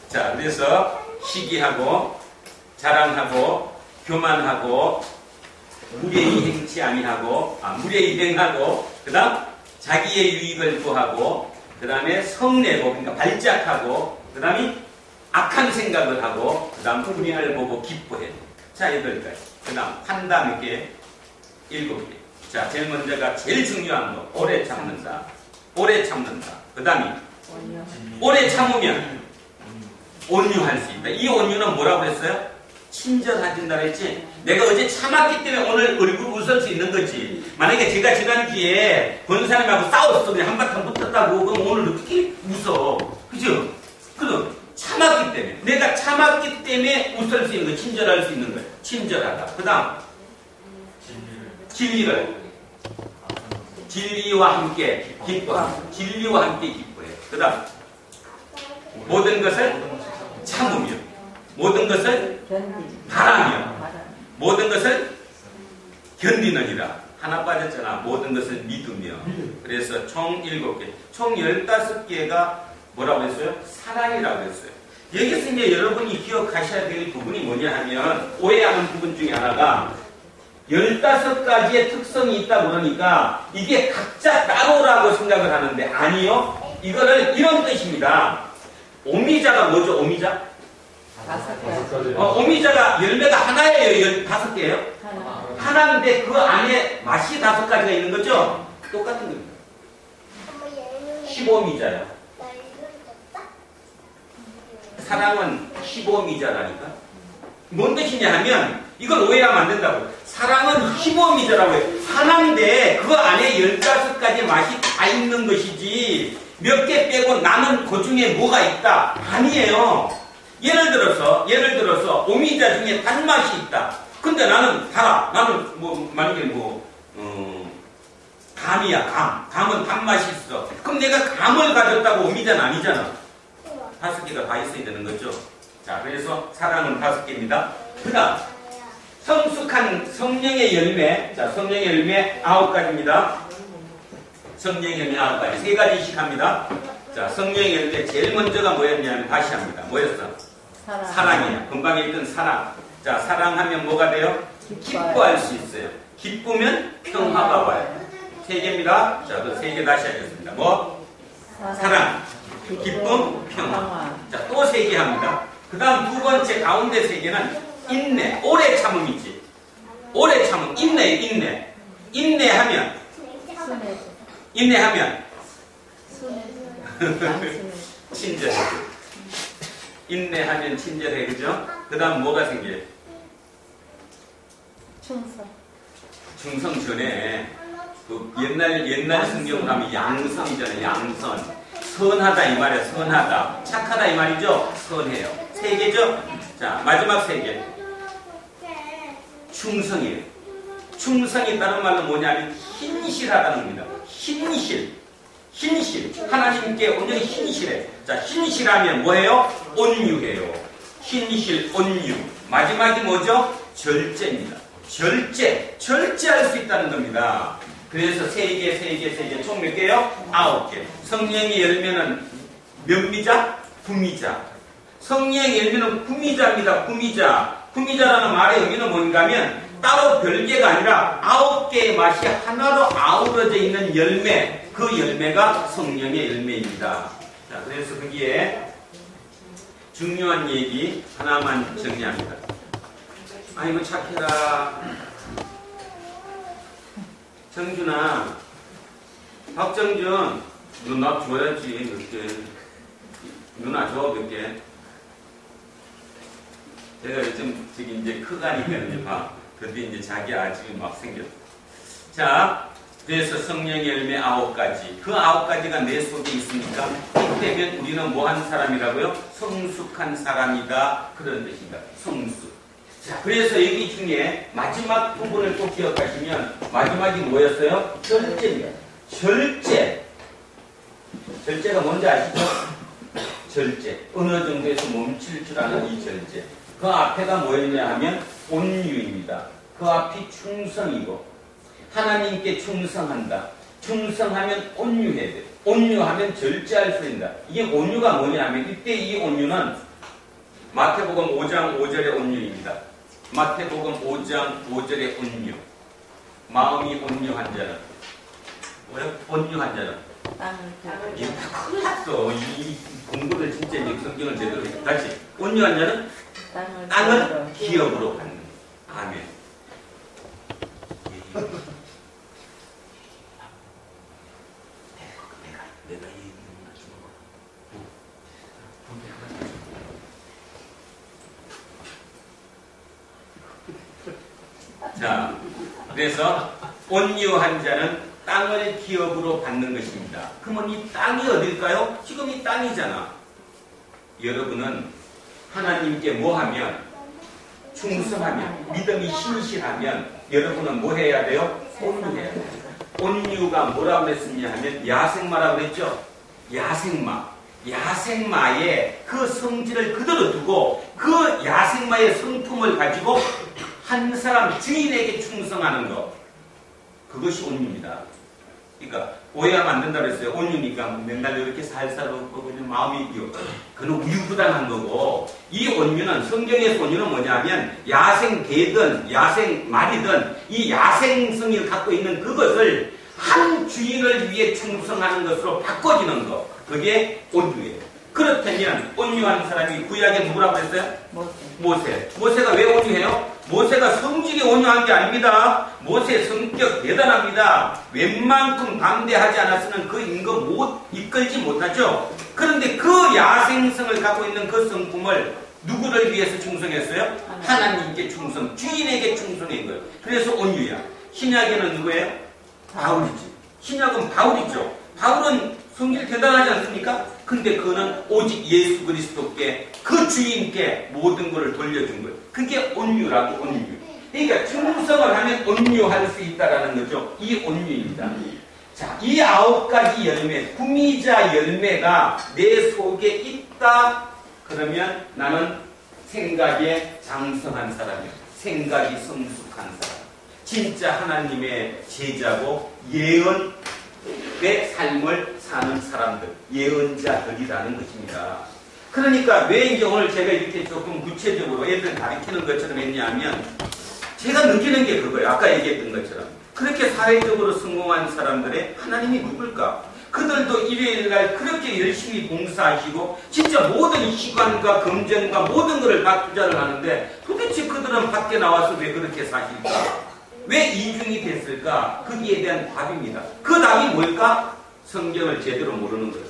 자, 그래서 시기하고 자랑하고 교만하고 무례히 행치 아니하고 무례히 행하고 그 다음 자기의 유익을 구하고 그 다음에 성내고 그러니까 발작하고 그 다음에 악한 생각을 하고 그 다음 불의를 보고 기뻐해. 자, 8가지. 그 다음 한다 몇 개? 7개. 자, 제일 먼저가 제일 중요한 거. 오래 참는다. 오래 참는다. 그 다음에 오래 참으면 온유할 수 있다. 이 온유는 뭐라고 했어요? 친절해진다 했지. 내가 어제 참았기 때문에 오늘 얼굴 웃을 수 있는 거지. 만약에 제가 지난주에 본 사람하고 싸웠어. 그냥 한바탕 붙었다고. 그럼 오늘 어떻게 웃어? 그죠? 그럼 참았기 때문에. 내가 참았기 때문에 웃을 수 있는 거. 친절할 수 있는 거예요. 친절하다. 그 다음 진리와 함께 기뻐하고 진리와 함께 기뻐해. 그 다음 모든 것을 참으며 모든 것을 바라며 모든 것을 견디느니라. 하나 빠졌잖아. 모든 것을 믿으며. 그래서 총 7개. 총 15개가 뭐라고 했어요? 사랑이라고 했어요. 여기서 이제 여러분이 기억하셔야 될 부분이 뭐냐 하면, 오해하는 부분 중에 하나가 15가지의 특성이 있다 그러니까 이게 각자 따로라고 생각을 하는데, 아니요. 이거는 이런 뜻입니다. 오미자가 뭐죠? 오미자? 5가지. 오미자가 열매가 하나예요? 5개예요? 하나. 하나인데 그 안에 맛이 5가지가 있는 거죠? 똑같은 겁니다. 15미자야. 사랑은 15미자라니까. 뭔 뜻이냐 하면, 이걸 오해하면 안 된다고. 사랑은 15미자라고 해요. 하나인데 그 안에 15가지 맛이 다 있는 것이지, 몇 개 빼고 나는 그 중에 뭐가 있다. 아니에요. 예를 들어서 오미자 중에 단맛이 있다. 근데 나는 달아. 나는 만약에 감이야, 감은 단맛이 있어. 그럼 내가 감을 가졌다고 오미자는 아니잖아. 5개가 다 있어야 되는 거죠. 자, 그래서 사랑은 5개입니다. 그 다음, 성숙한 성령의 열매. 자, 성령의 열매 9가지입니다. 성령의 열매 9가지. 3가지씩 합니다. 자, 성령의 열매 제일 먼저가 뭐였냐면, 다시 합니다. 뭐였어? 사랑이야. 금방 읽던 사랑. 자, 사랑하면 뭐가 돼요? 기뻐할 수 있어요. 기쁘면 평화가 와요. 3개입니다. 자, 그 3개 다시 하겠습니다. 뭐? 사랑, 기쁨, 평화. 자, 또 3개 합니다. 그 다음 2번째 가운데 3개는 인내, 오래 참음이지. 오래 참음, 인내. 인내하면 친절해. 인내하면 친절해, 그죠? 그 다음 뭐가 생겨요? 충성 전에 그 옛날 성경으로 하면 양선이잖아요. 양선. 선하다 이 말이야. 선하다. 착하다 이 말이죠. 선해요. 3개죠? 자, 마지막 3개. 충성이에요. 충성이 다른 말로 뭐냐면 신실하다는 겁니다. 신실. 하나님께 온전히 신실해. 자, 신실하면 뭐예요? 온유해요. 신실, 온유. 마지막이 뭐죠? 절제입니다. 절제할 수 있다는 겁니다. 그래서 3개, 총 몇 개요? 9개. 성령의 열매는 몇 미자? 9미자. 성령의 열매는 9미자입니다. 9미자라는 말의 의미는 뭔가 하면, 따로 별개가 아니라 9개의 맛이 하나로 아우러져 있는 열매, 그 열매가 성령의 열매입니다. 자, 그래서 거기에 중요한 얘기 하나만 정리합니다. 아이고 착해라. 정준아, 박정준, 누나 줘야지 몇 개. 누나 줘 몇 개. 제가 요즘 저기 이제 크가니까 이제 봐. 근데 이제 자기 아집이 막 생겼어. 자, 그래서 성령의 열매 9가지. 그 9가지가 내 속에 있으니까 이때면 우리는 뭐 한 사람이라고요? 성숙한 사람이다. 그런 뜻입니다. 성숙. 자, 그래서 여기 중에 마지막 부분을 꼭 기억하시면, 마지막이 뭐였어요? 절제입니다. 절제가 뭔지 아시죠? 절제. 어느 정도에서 멈출 줄 아는 이 절제. 그 앞에가 뭐였냐 하면 온유입니다. 그 앞이 충성이고, 하나님께 충성한다. 충성하면 온유해야 돼. 온유하면 절제할 수 있다. 이게 온유가 뭐냐 하면, 이때 이 온유는 마태복음 5장 5절의 온유입니다. 마태복음 5장 5절의 온유. 마음이 온유한 자는 뭐야? 온유한 자는 이거 다 큰일 났어. 이 공부를 진짜 이 성경을 제대로 해. 다시. 온유한 자는 땅을 기업으로 받는. 아멘. 내가 이 자, 그래서 온유한 자는 땅을 기업으로 받는 것입니다. 그러면 이 땅이 어딜까요? 지금 이 땅이잖아. 여러분은 하나님께 뭐하면, 충성하면, 믿음이 신실하면 여러분은 뭐 해야 돼요? 온유해야 돼요. 온유가 뭐라고 그랬느냐 하면 야생마라고 그랬죠? 야생마의 그 성질을 그대로 두고 그 야생마의 성품을 가지고 한 사람 주인에게 충성하는 것. 그것이 온유입니다. 그러니까 오해하면 안 된다고 했어요. 온유니까 맨날 이렇게 살살 웃고 그냥 마음이 그건 우유부단한 거고, 이 온유는, 성경에서 온유는 뭐냐면 야생개든 야생말이든 이 야생성을 갖고 있는 그것을 한 주인을 위해 충성하는 것으로 바꿔지는 것, 그게 온유예요. 그렇다면 온유한 사람이 구약에 누구라고 했어요? 모세가 왜 온유해요? 모세가 성질이 온유한 게 아닙니다. 모세 성격 대단합니다. 웬만큼 담대하지 않았으면 그 인거 이끌지 못하죠. 그런데 그 야생성을 갖고 있는 그 성품을 누구를 위해서 충성했어요? 하나님께 충성, 주인에게 충성한 거예요. 그래서 온유야. 신약에는 누구예요? 바울이지. 신약은 바울이죠. 바울은 성질 대단하지 않습니까? 근데 그는 오직 예수 그리스도께, 그 주인께 모든 것을 돌려준 거예요. 그게 온유라고, 온유. 그러니까 충성을 하면 온유할 수 있다라는 거죠. 이 온유입니다. 자, 이 9가지 열매, 구미자 열매가 내 속에 있다. 그러면 나는 생각에 장성한 사람이에요. 생각이 성숙한 사람. 진짜 하나님의 제자고 예언의 삶을 사는 사람들, 예언자들이라는 것입니다. 그러니까 왜 이제 오늘 제가 이렇게 조금 구체적으로 애들 가르치는 것처럼 했냐면, 제가 느끼는 게 그거예요. 아까 얘기했던 것처럼. 그렇게 사회적으로 성공한 사람들의 하나님이 누굴까? 그들도 일요일날 그렇게 열심히 봉사하시고 진짜 모든 시간과 금전과 모든 것을 다 투자를 하는데 도대체 그들은 밖에 나와서 왜 그렇게 사실까? 왜 이중이 됐을까? 거기에 대한 답입니다. 그 답이 뭘까? 성경을 제대로 모르는 거예요.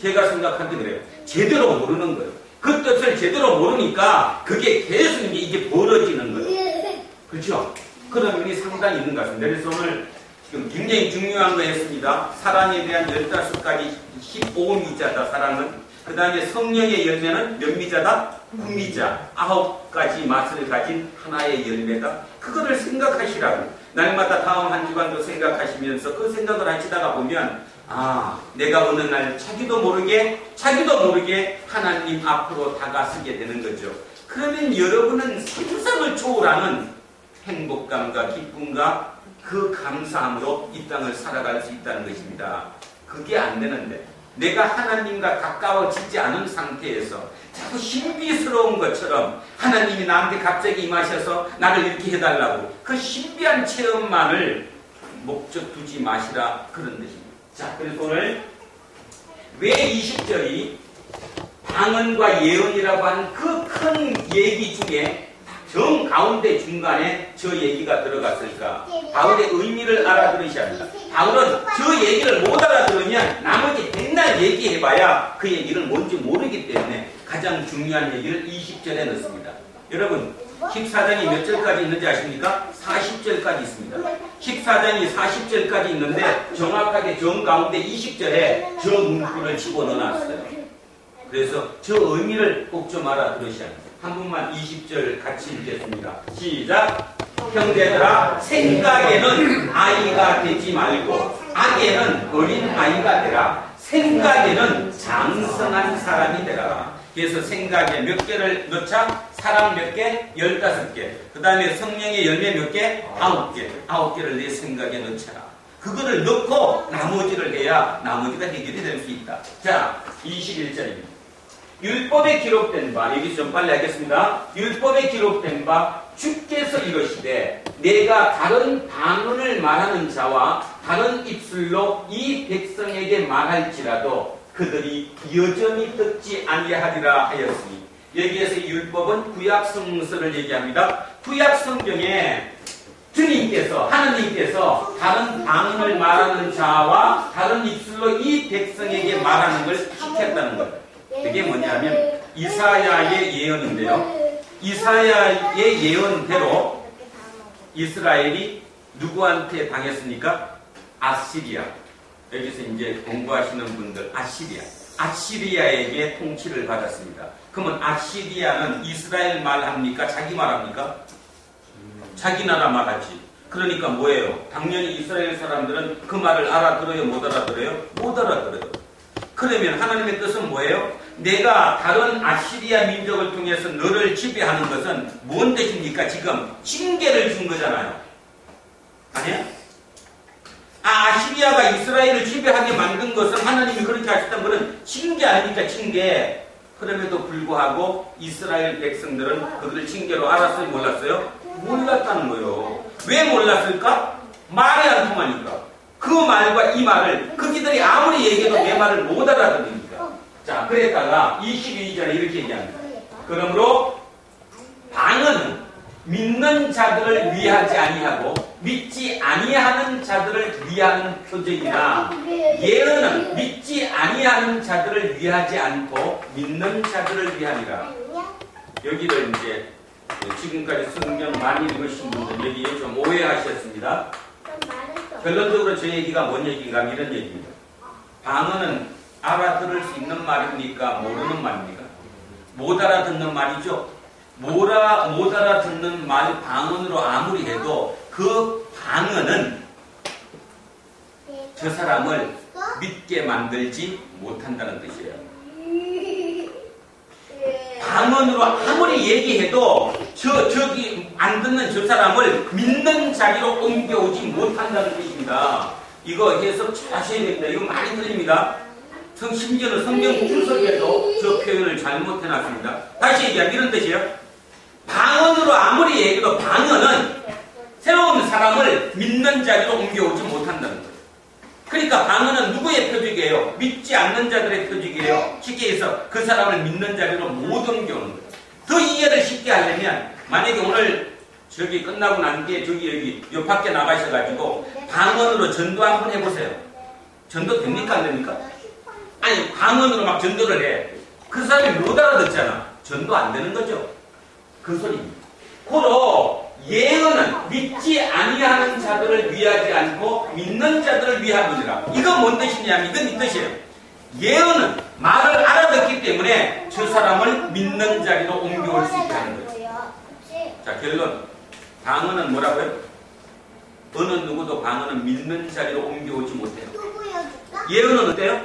제가 생각할 때 그래요. 제대로 모르는 거예요. 그 뜻을 제대로 모르니까 그게 계속 이게 벌어지는 거예요. 그렇죠? 그런 면이 상당히 있는 것 같습니다. 그래서 오늘 지금 굉장히 중요한 거 했습니다. 사랑에 대한 15가지 15미자다, 사랑은. 그 다음에 성령의 열매는 몇 미자다? 9미자. 9가지 맛을 가진 하나의 열매다. 그거를 생각하시라고. 날마다 다음 한 주간도 생각하시면서 그 생각을 하시다가 보면, 아, 내가 어느 날 자기도 모르게 하나님 앞으로 다가서게 되는 거죠. 그러면 여러분은 상상을 초월하는 행복감과 기쁨과 그 감사함으로 이 땅을 살아갈 수 있다는 것입니다. 그게 안 되는데, 내가 하나님과 가까워지지 않은 상태에서 자꾸 신비스러운 것처럼 하나님이 나한테 갑자기 임하셔서 나를 이렇게 해달라고, 그 신비한 체험만을 목적 두지 마시라, 그런 뜻입니다. 자, 그래서 오늘 왜 20절이 방언과 예언이라고 하는 그 큰 얘기 중에 정 가운데 중간에 저 얘기가 들어갔을까? 바울의 의미를 알아들으셔야 합니다. 바울은 저 얘기를 못 알아들으면 나머지 백날 얘기해봐야 그 얘기를 뭔지 모르기 때문에 가장 중요한 얘기를 20절에 넣습니다. 여러분, 14장이 몇 절까지 있는지 아십니까? 40절까지 있습니다. 14장이 40절까지 있는데 정확하게 정 가운데 20절에 저 문구를 집어넣어놨어요. 그래서 저 의미를 꼭 좀 알아들으셔야 합니다. 한 분만 20절 같이 읽겠습니다. 시작! 형제들아, 생각에는 아이가 되지 말고 악에는 어린 아이가 되라. 생각에는 장성한 사람이 되라. 그래서 생각에 몇 개를 넣자? 사랑 몇 개? 15개. 그 다음에 성령의 열매 몇 개? 9개. 9개를 내 생각에 넣자라. 그거를 넣고 나머지를 해야 나머지가 해결이 될 수 있다. 자, 21절입니다. 율법에 기록된 바, 여기서 좀 빨리 하겠습니다. 율법에 기록된 바 주께서 이러시되 내가 다른 방언을 말하는 자와 다른 입술로 이 백성에게 말할지라도 그들이 여전히 듣지 아니하리라 하였으니, 여기에서 율법은 구약 성서를 얘기합니다. 구약 성경에 주님께서, 하느님께서 다른 방언을 말하는 자와 다른 입술로 이 백성에게 말하는 걸 시켰다는 거예요. 그게 뭐냐면 이사야의 예언인데요. 이사야의 예언대로 이스라엘이 누구한테 당했습니까? 아시리아. 여기서 이제 공부하시는 분들, 아시리아에게 통치를 받았습니다. 그러면 아시리아는 이스라엘 말 합니까? 자기 말 합니까? 자기 나라 말 하지. 그러니까 뭐예요? 당연히 이스라엘 사람들은 그 말을 알아들어요? 못 알아들어요? 못 알아들어요. 그러면 하나님의 뜻은 뭐예요? 내가 다른 아시리아 민족을 통해서 너를 지배하는 것은 뭔 뜻입니까? 지금 징계를 준 거잖아요. 아니야? 아시리아가 이스라엘을 지배하게 만든 것은 하나님이 그렇게 하셨다는 것은 징계 아닙니까? 징계. 그럼에도 불구하고 이스라엘 백성들은 그들을 징계로 알았어요? 몰랐어요? 몰랐다는 거예요. 왜 몰랐을까? 말이 안 통하니까. 그 말과 이 말을 그들이 아무리 얘기해도 내 말을 못 알아듣으니까. 자, 그랬다가 22절에 이렇게 얘기합니다. 그러므로 방언은 믿는 자들을 위하지 아니하고 믿지 아니하는 자들을 위하는 표적이나 예언은 믿지 아니하는 자들을 위하지 않고 믿는 자들을 위함이라. 여기를 이제 지금까지 성경 많이 읽으신 분들 여기에 좀 오해하셨습니다. 결론적으로 저 얘기가 뭔 얘기인가 이런 얘기입니다. 방언은 알아들을 수 있는 말입니까? 모르는 말입니까? 못 알아듣는 말이죠. 못 알아듣는 말 방언으로 아무리 해도 그 방언은 저 사람을 믿게 만들지 못한다는 뜻이에요. 방언으로 아무리 얘기해도 저기 안 듣는 저 사람을 믿는 자리로 옮겨오지 못한다는 뜻입니다. 이거 해석 잘 하셔야 됩니다. 이거 많이 틀립니다. 심지어는 성경 분석에도 저 표현을 잘못해놨습니다. 다시 얘기하면 이런 뜻이에요. 방언으로 아무리 얘기해도 방언은 새로운 사람을 믿는 자리로 옮겨오지 못한다는 거예요. 그러니까 방언은 누구의 표적이에요? 믿지 않는 자들의 표적이에요. 쉽게 해서 그 사람을 믿는 자리로 못 옮겨오는 거예요. 더 이해를 쉽게 하려면 만약에 오늘 저기 끝나고 난 뒤에 여기 요 밖에 나가셔가지고 방언으로 전도 한번 해보세요. 전도 됩니까? 안 됩니까? 아니 방언으로 막 전도를 해. 그 사람이 못 알아듣잖아. 전도 안 되는 거죠. 그 소리입니다. 고로 예언은 믿지 아니하는 자들을 위하지 않고 믿는 자들을 위함이니라. 이건 뭔 뜻이냐면 이건 이 뜻이에요. 예언은 말을 알아듣기 때문에 저 사람을 믿는 자리로 옮겨올 수 있게 하는 거죠. 자, 결론. 방언은 뭐라고요? 어느 누구도 방언은 믿는 자리로 옮겨오지 못해요. 예언은 어때요?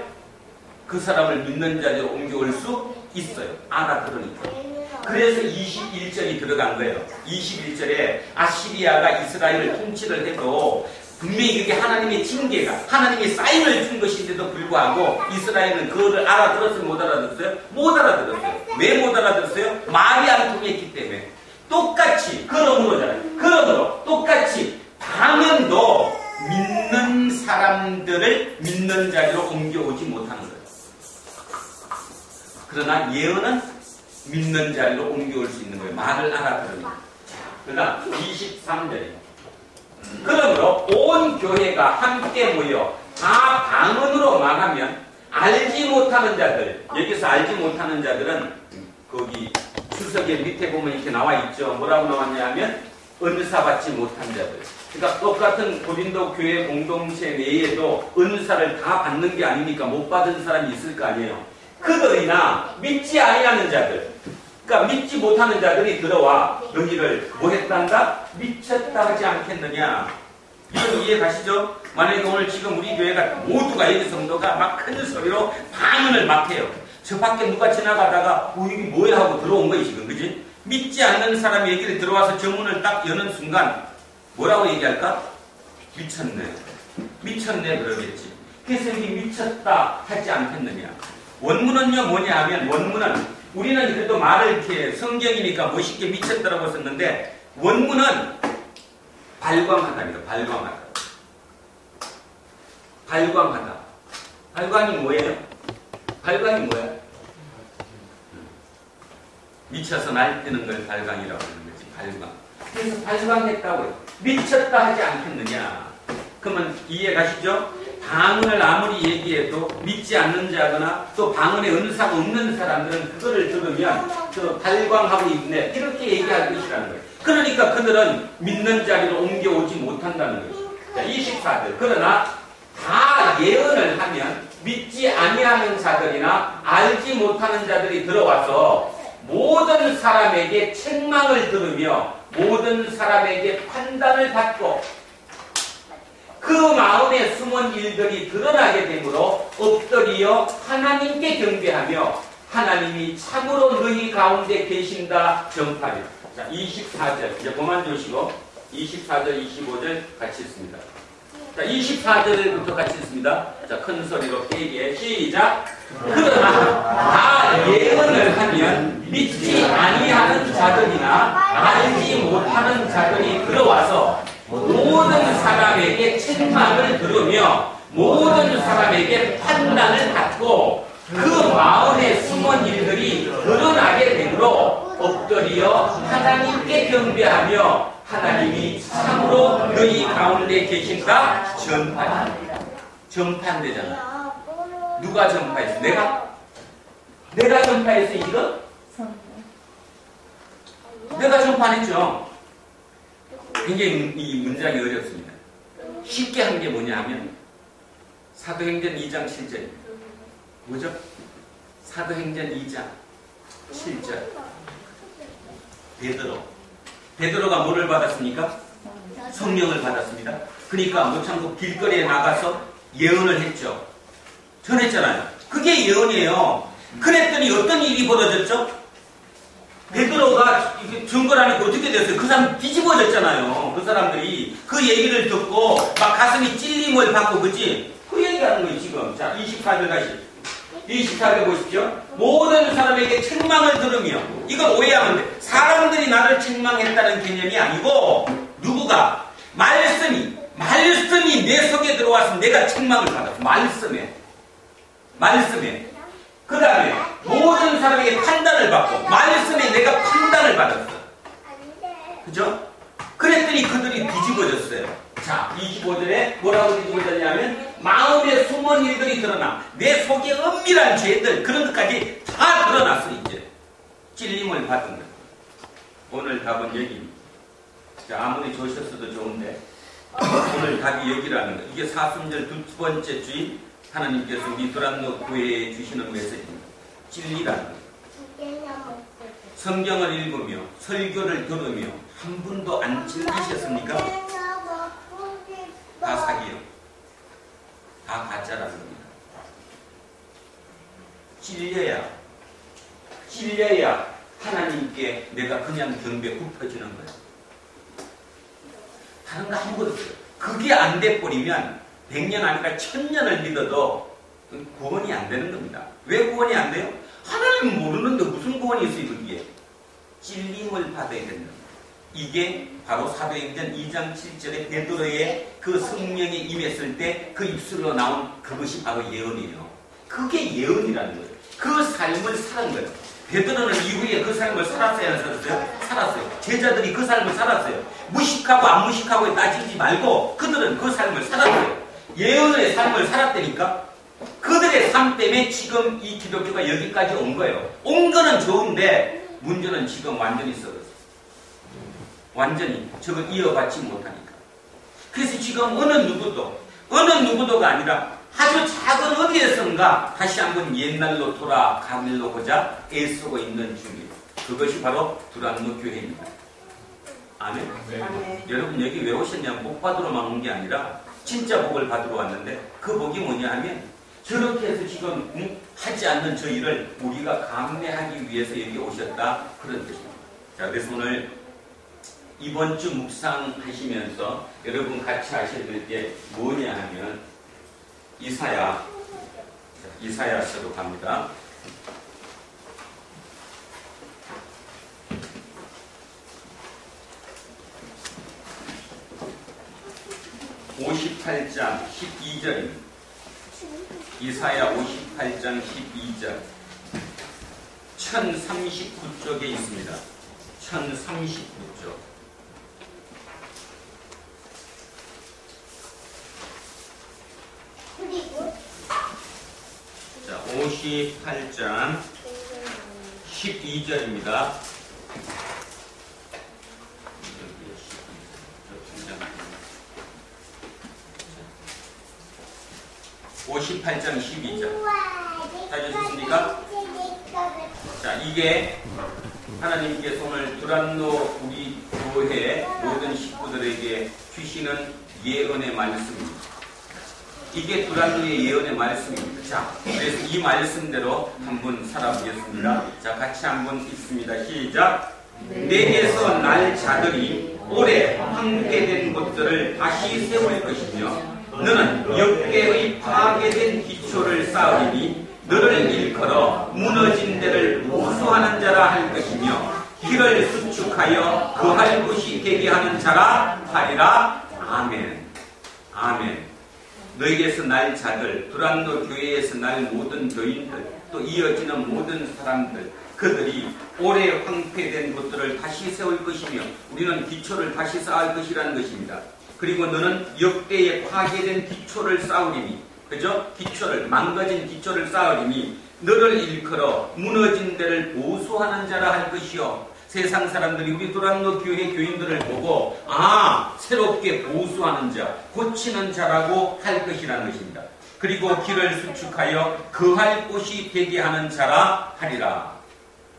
그 사람을 믿는 자리로 옮겨올 수 있어요. 알아들으니까. 그래서 21절이 들어간 거예요. 21절에 아시리아가 이스라엘을 통치를 해도 분명히 그게 하나님의 징계가 하나님의 사인을 준 것인데도 불구하고 이스라엘은 그거를 알아들었어요? 못 알아들었어요? 못 알아들었어요. 왜 못 알아들었어요? 말이 안 통했기 때문에. 똑같이 그러므로 똑같이 방언도 믿는 사람들을 믿는 자리로 옮겨오지 못하는 거예요. 그러나 예언은 믿는 자리로 옮겨올 수 있는 거예요. 말을 알아들으면. 그 다음 23절입니다. 그러므로 온 교회가 함께 모여 다 방언으로 말하면 알지 못하는 자들, 여기서 알지 못하는 자들은 거기 주석의 밑에 보면 이렇게 나와 있죠. 뭐라고 나왔냐면 은사 받지 못한 자들. 그러니까 똑같은 고린도 교회 공동체 내에도 은사를 다 받는 게 아니니까 못 받은 사람이 있을 거 아니에요. 그들이나 믿지 아니하는 자들, 그러니까 믿지 못하는 자들이 들어와 너희를 뭐 했단다? 미쳤다 하지 않겠느냐. 이런 이해 가시죠? 만약에 오늘 지금 우리 교회가 모두가 여기 성도가 막 큰 소리로 방언을 막 해요. 저 밖에 누가 지나가다가 이게 뭐야 하고 들어온 거예요 지금. 그지? 믿지 않는 사람이 여기를 들어와서 저 문을 딱 여는 순간 뭐라고 얘기할까? 미쳤네. 미쳤네 그러겠지. 그래서 여기 미쳤다 하지 않겠느냐. 원문은요 뭐냐 하면 원문은 우리는 그래도 말을 이렇게 성경이니까 멋있게 미쳤다라고 썼는데 원문은 발광하다입니다. 발광하다. 발광하다. 발광이 뭐예요? 발광이 뭐야? 미쳐서 날뛰는 걸 발광이라고 하는 거지. 발광. 그래서 발광했다고요. 미쳤다 하지 않겠느냐. 그러면 이해 가시죠? 방언을 아무리 얘기해도 믿지 않는 자거나 또 방언의 은사가 없는 사람들은 그거를 들으면 저 발광하고 있네 이렇게 얘기할 것이라는 거예요. 그러니까 그들은 믿는 자리로 옮겨오지 못한다는 거예요. 자, 24절. 그러나 다 예언을 하면 믿지 아니하는 자들이나 알지 못하는 자들이 들어와서 모든 사람에게 책망을 들으며 모든 사람에게 판단을 받고 그 마음에 숨은 일들이 드러나게 되므로 엎드려 하나님께 경배하며 하나님이 참으로 너희 가운데 계신다 전파하며. 자, 24절 이제 그만 주시고 24절 25절 같이 읽습니다. 자, 24절부터 같이 읽습니다. 자, 큰 소리로 깨게 시작. 그러나 다 예언을 하면 믿지 아니하는 자들이나 알지 못하는 자들이 들어와서 모든 사람에게 책망을 들으며 모든 사람에게 판단을 받고 그 마음에 숨은 일들이 드러나게 되므로 엎드려 하나님께 경배하며 하나님이 참으로 너희 가운데 계신가 전파한대잖아. 누가 전파했어? 내가 전파했어 이거? 내가 전파했죠. 굉장히 이 문장이 어렵습니다. 쉽게 한 게 뭐냐 하면 사도행전 2장 7절입니다. 뭐죠? 사도행전 2장 7절. 베드로가 뭐를 받았습니까? 성령을 받았습니다. 그러니까 모창국 길거리에 나가서 예언을 했죠. 전했잖아요. 그게 예언이에요. 그랬더니 어떤 일이 벌어졌죠? 베드로가 증거를 하니까 어떻게 됐어요? 그 사람 뒤집어졌잖아요. 그 사람들이 그 얘기를 듣고 막 가슴이 찔림을 받고 그지? 그 얘기하는 거예요 지금. 자, 24절 다시 24절 보십시오. 모든 사람에게 책망을 들으며, 이건 오해하면 돼. 사람들이 나를 책망했다는 개념이 아니고 누구가? 말씀이 내 속에 들어와서 내가 책망을 받았어. 말씀에 그 다음에 모든 사람에게 판단을 받고 말씀에 내가 판단을 받았어. 그죠? 그랬더니 그들이 뒤집어졌어요. 자, 25절에 뭐라고 뒤집어졌냐면 마음에 숨은 일들이 드러나 내 속에 은밀한 죄들 그런 것까지 다 드러났어. 이제 찔림을 받은 거예요. 오늘 답은 여기입니다. 자, 아무리 좋으셨어도 좋은데 오늘 답이 여기라는 거예요. 이게 사순절 두 번째 주일 하나님께서 우리 두란노 교회에 주시는 메시지입니다. 진리라는 거예요. 성경을 읽으며 설교를 들으며 한 분도 안 찔리셨습니까? 다 사기요. 다 가짜라는 겁니다. 찔려야 하나님께 내가 그냥 경배 굽혀지는 거예요. 다른 거 아무것도 없어요. 그게 안 돼버리면 100년 아니라 1000년을 믿어도 구원이 안 되는 겁니다. 왜 구원이 안 돼요? 하나님 모르는데 무슨 구원이 있어요 거기에. 찔림을 받아야 된다. 이게 바로 사도행전 2장 7절에 베드로의 그 성령이 임했을 때 그 입술로 나온 그것이 바로 예언이에요. 그게 예언이라는 거예요. 그 삶을 사는 거예요. 베드로는 이후에 그 삶을 살았어요? 안 살았어요? 살았어요. 제자들이 그 삶을 살았어요. 무식하고 안 무식하고 따지지 말고 그들은 그 삶을 살았어요. 예언의 삶을 살았다니까. 그들의 삶 때문에 지금 이 기독교가 여기까지 온 거예요. 온 거는 좋은데 문제는 지금 완전히 썩었어요. 완전히 저걸 이어받지 못하니까. 그래서 지금 어느 누구도가 아니라 아주 작은 어디에선가 다시 한번 옛날로 돌아가려고자 애쓰고 있는 중이에요. 그것이 바로 두란노 교회입니다. 아멘. 네. 여러분 여기 왜 오셨냐면 복 받으러만 온 게 아니라 진짜 복을 받으러 왔는데 그 복이 뭐냐 하면 저렇게 해서 지금 하지 않는 저희를 우리가 감내하기 위해서 여기 오셨다 그런 뜻입니다. 자, 그래서 오늘 이번 주 묵상하시면서 여러분 같이 하셔야 될 게 뭐냐 하면 이사야서로 갑니다. (58장 12절입니다) 이사야 58장 12절 1039쪽에 있습니다. 1039쪽. 자, 58장 12절입니다. 58장 12절. 찾으셨습니까? 자, 이게 하나님께서 오늘 두란노 우리 교회 모든 식구들에게 주시는 예언의 말씀입니다. 이게 두란노의 예언의 말씀입니다. 자, 그래서 이 말씀대로 한번 살아보겠습니다. 자, 같이 한번 읽습니다. 시작. 내게서 날 자들이 오래 황폐된 것들을 다시 세울 것이며 너는 역대의 파괴된 기초를 쌓으리니 너를 일컬어 무너진 데를 보수하는 자라 할 것이며 길을 수축하여 거할 곳이 되게 하는 자라 하리라. 아멘. 아멘. 너희에서 날 자들, 두란노 교회에서 날 모든 교인들, 또 이어지는 모든 사람들, 그들이 오래 황폐된 것들을 다시 세울 것이며 우리는 기초를 다시 쌓을 것이라는 것입니다. 그리고 너는 역대에 파괴된 기초를 쌓으리니, 그죠? 기초를, 망가진 기초를 쌓으리니 너를 일컬어 무너진 데를 보수하는 자라 할 것이요. 세상 사람들이 우리 두란노 교회 교인들을 보고 새롭게 보수하는 자, 고치는 자라고 할 것이라는 것입니다. 그리고 길을 수축하여 거할 곳이 되게 하는 자라 하리라.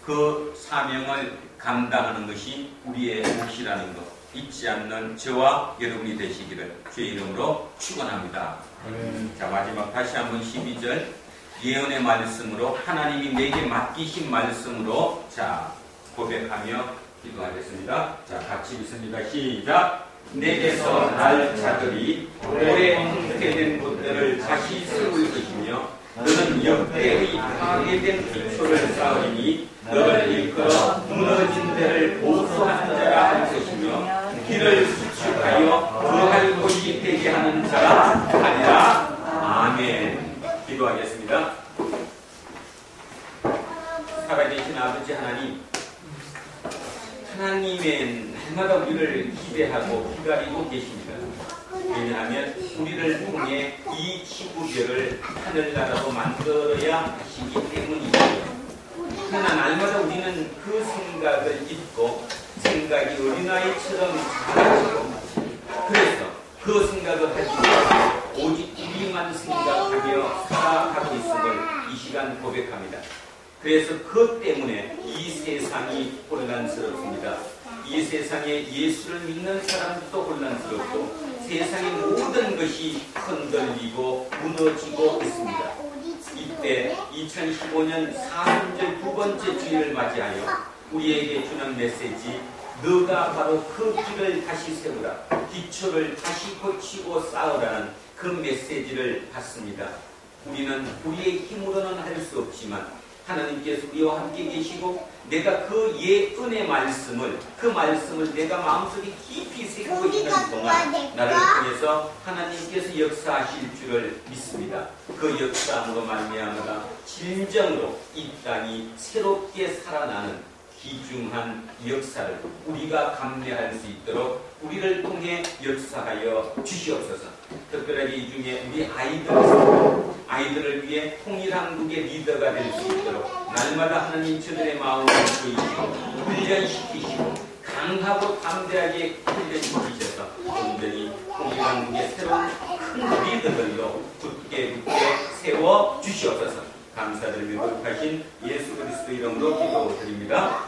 그 사명을 감당하는 것이 우리의 몫이라는 것 잊지 않는 저와 여러분이 되시기를 주의 이름으로 축원합니다. 자, 마지막 다시 한번 12절 예언의 말씀으로 하나님이 내게 맡기신 말씀으로 자 고백하며 기도하겠습니다. 자, 같이 읽습니다. 시작. 내게서 날 자들이 오래 황폐된 곳들을 다시 세울 것이며 너는 역대의 파괴된 기초를 쌓으리니 너를 일컬어 무너진 데를 보수하는 자라 할 것이며 길을 수축하여 거할 곳이 되게 하는 자라 하리라. 아멘. 기도하겠습니다. 살아계신 아버지 하나님, 하나님의 날마다 우리를 기대하고 기다리고 계십니다. 왜냐하면 우리를 통해 이 지구별을 하늘나라로 만들어야 하시기 때문이죠. 그러나 날마다 우리는 그 생각을 잊고 생각이 어린아이처럼 자라지고, 그래서 그 생각을 하지 않고 오직 우리만 생각하며 살아가고 있음을 이 시간 고백합니다. 그래서 그것 때문에 이 세상이 혼란스럽습니다. 이 세상에 예수를 믿는 사람도 혼란스럽고 세상의 모든 것이 흔들리고 무너지고 있습니다. 이때 2015년 사순절 두 번째 주일을 맞이하여 우리에게 주는 메시지, 너가 바로 그 길을 다시 세우라, 기초를 다시 고치고 쌓으라는 그 메시지를 받습니다. 우리는 우리의 힘으로는 할 수 없지만 하나님께서 우리와 함께 계시고 내가 그 은혜 말씀을, 그 말씀을 내가 마음속에 깊이 새기고 있는 동안 나를 통해서 하나님께서 역사하실 줄을 믿습니다. 그 역사함으로 말미암아 진정으로 이 땅이 새롭게 살아나는 귀중한 역사를 우리가 감내할 수 있도록 우리를 통해 역사하여 주시옵소서. 특별하게 이 중에 우리 아이들을 위해 통일한국의 리더가 될 수 있도록 날마다 하나님 저들의 마음을 보이시고 훈련시키시고 강하고 담대하게 훈련시키셔서 온전히 통일한국의 새로운 큰 리더들로 굳게 세워 주시옵소서. 감사드리며 거룩하신 예수 그리스도 이름으로 기도드립니다.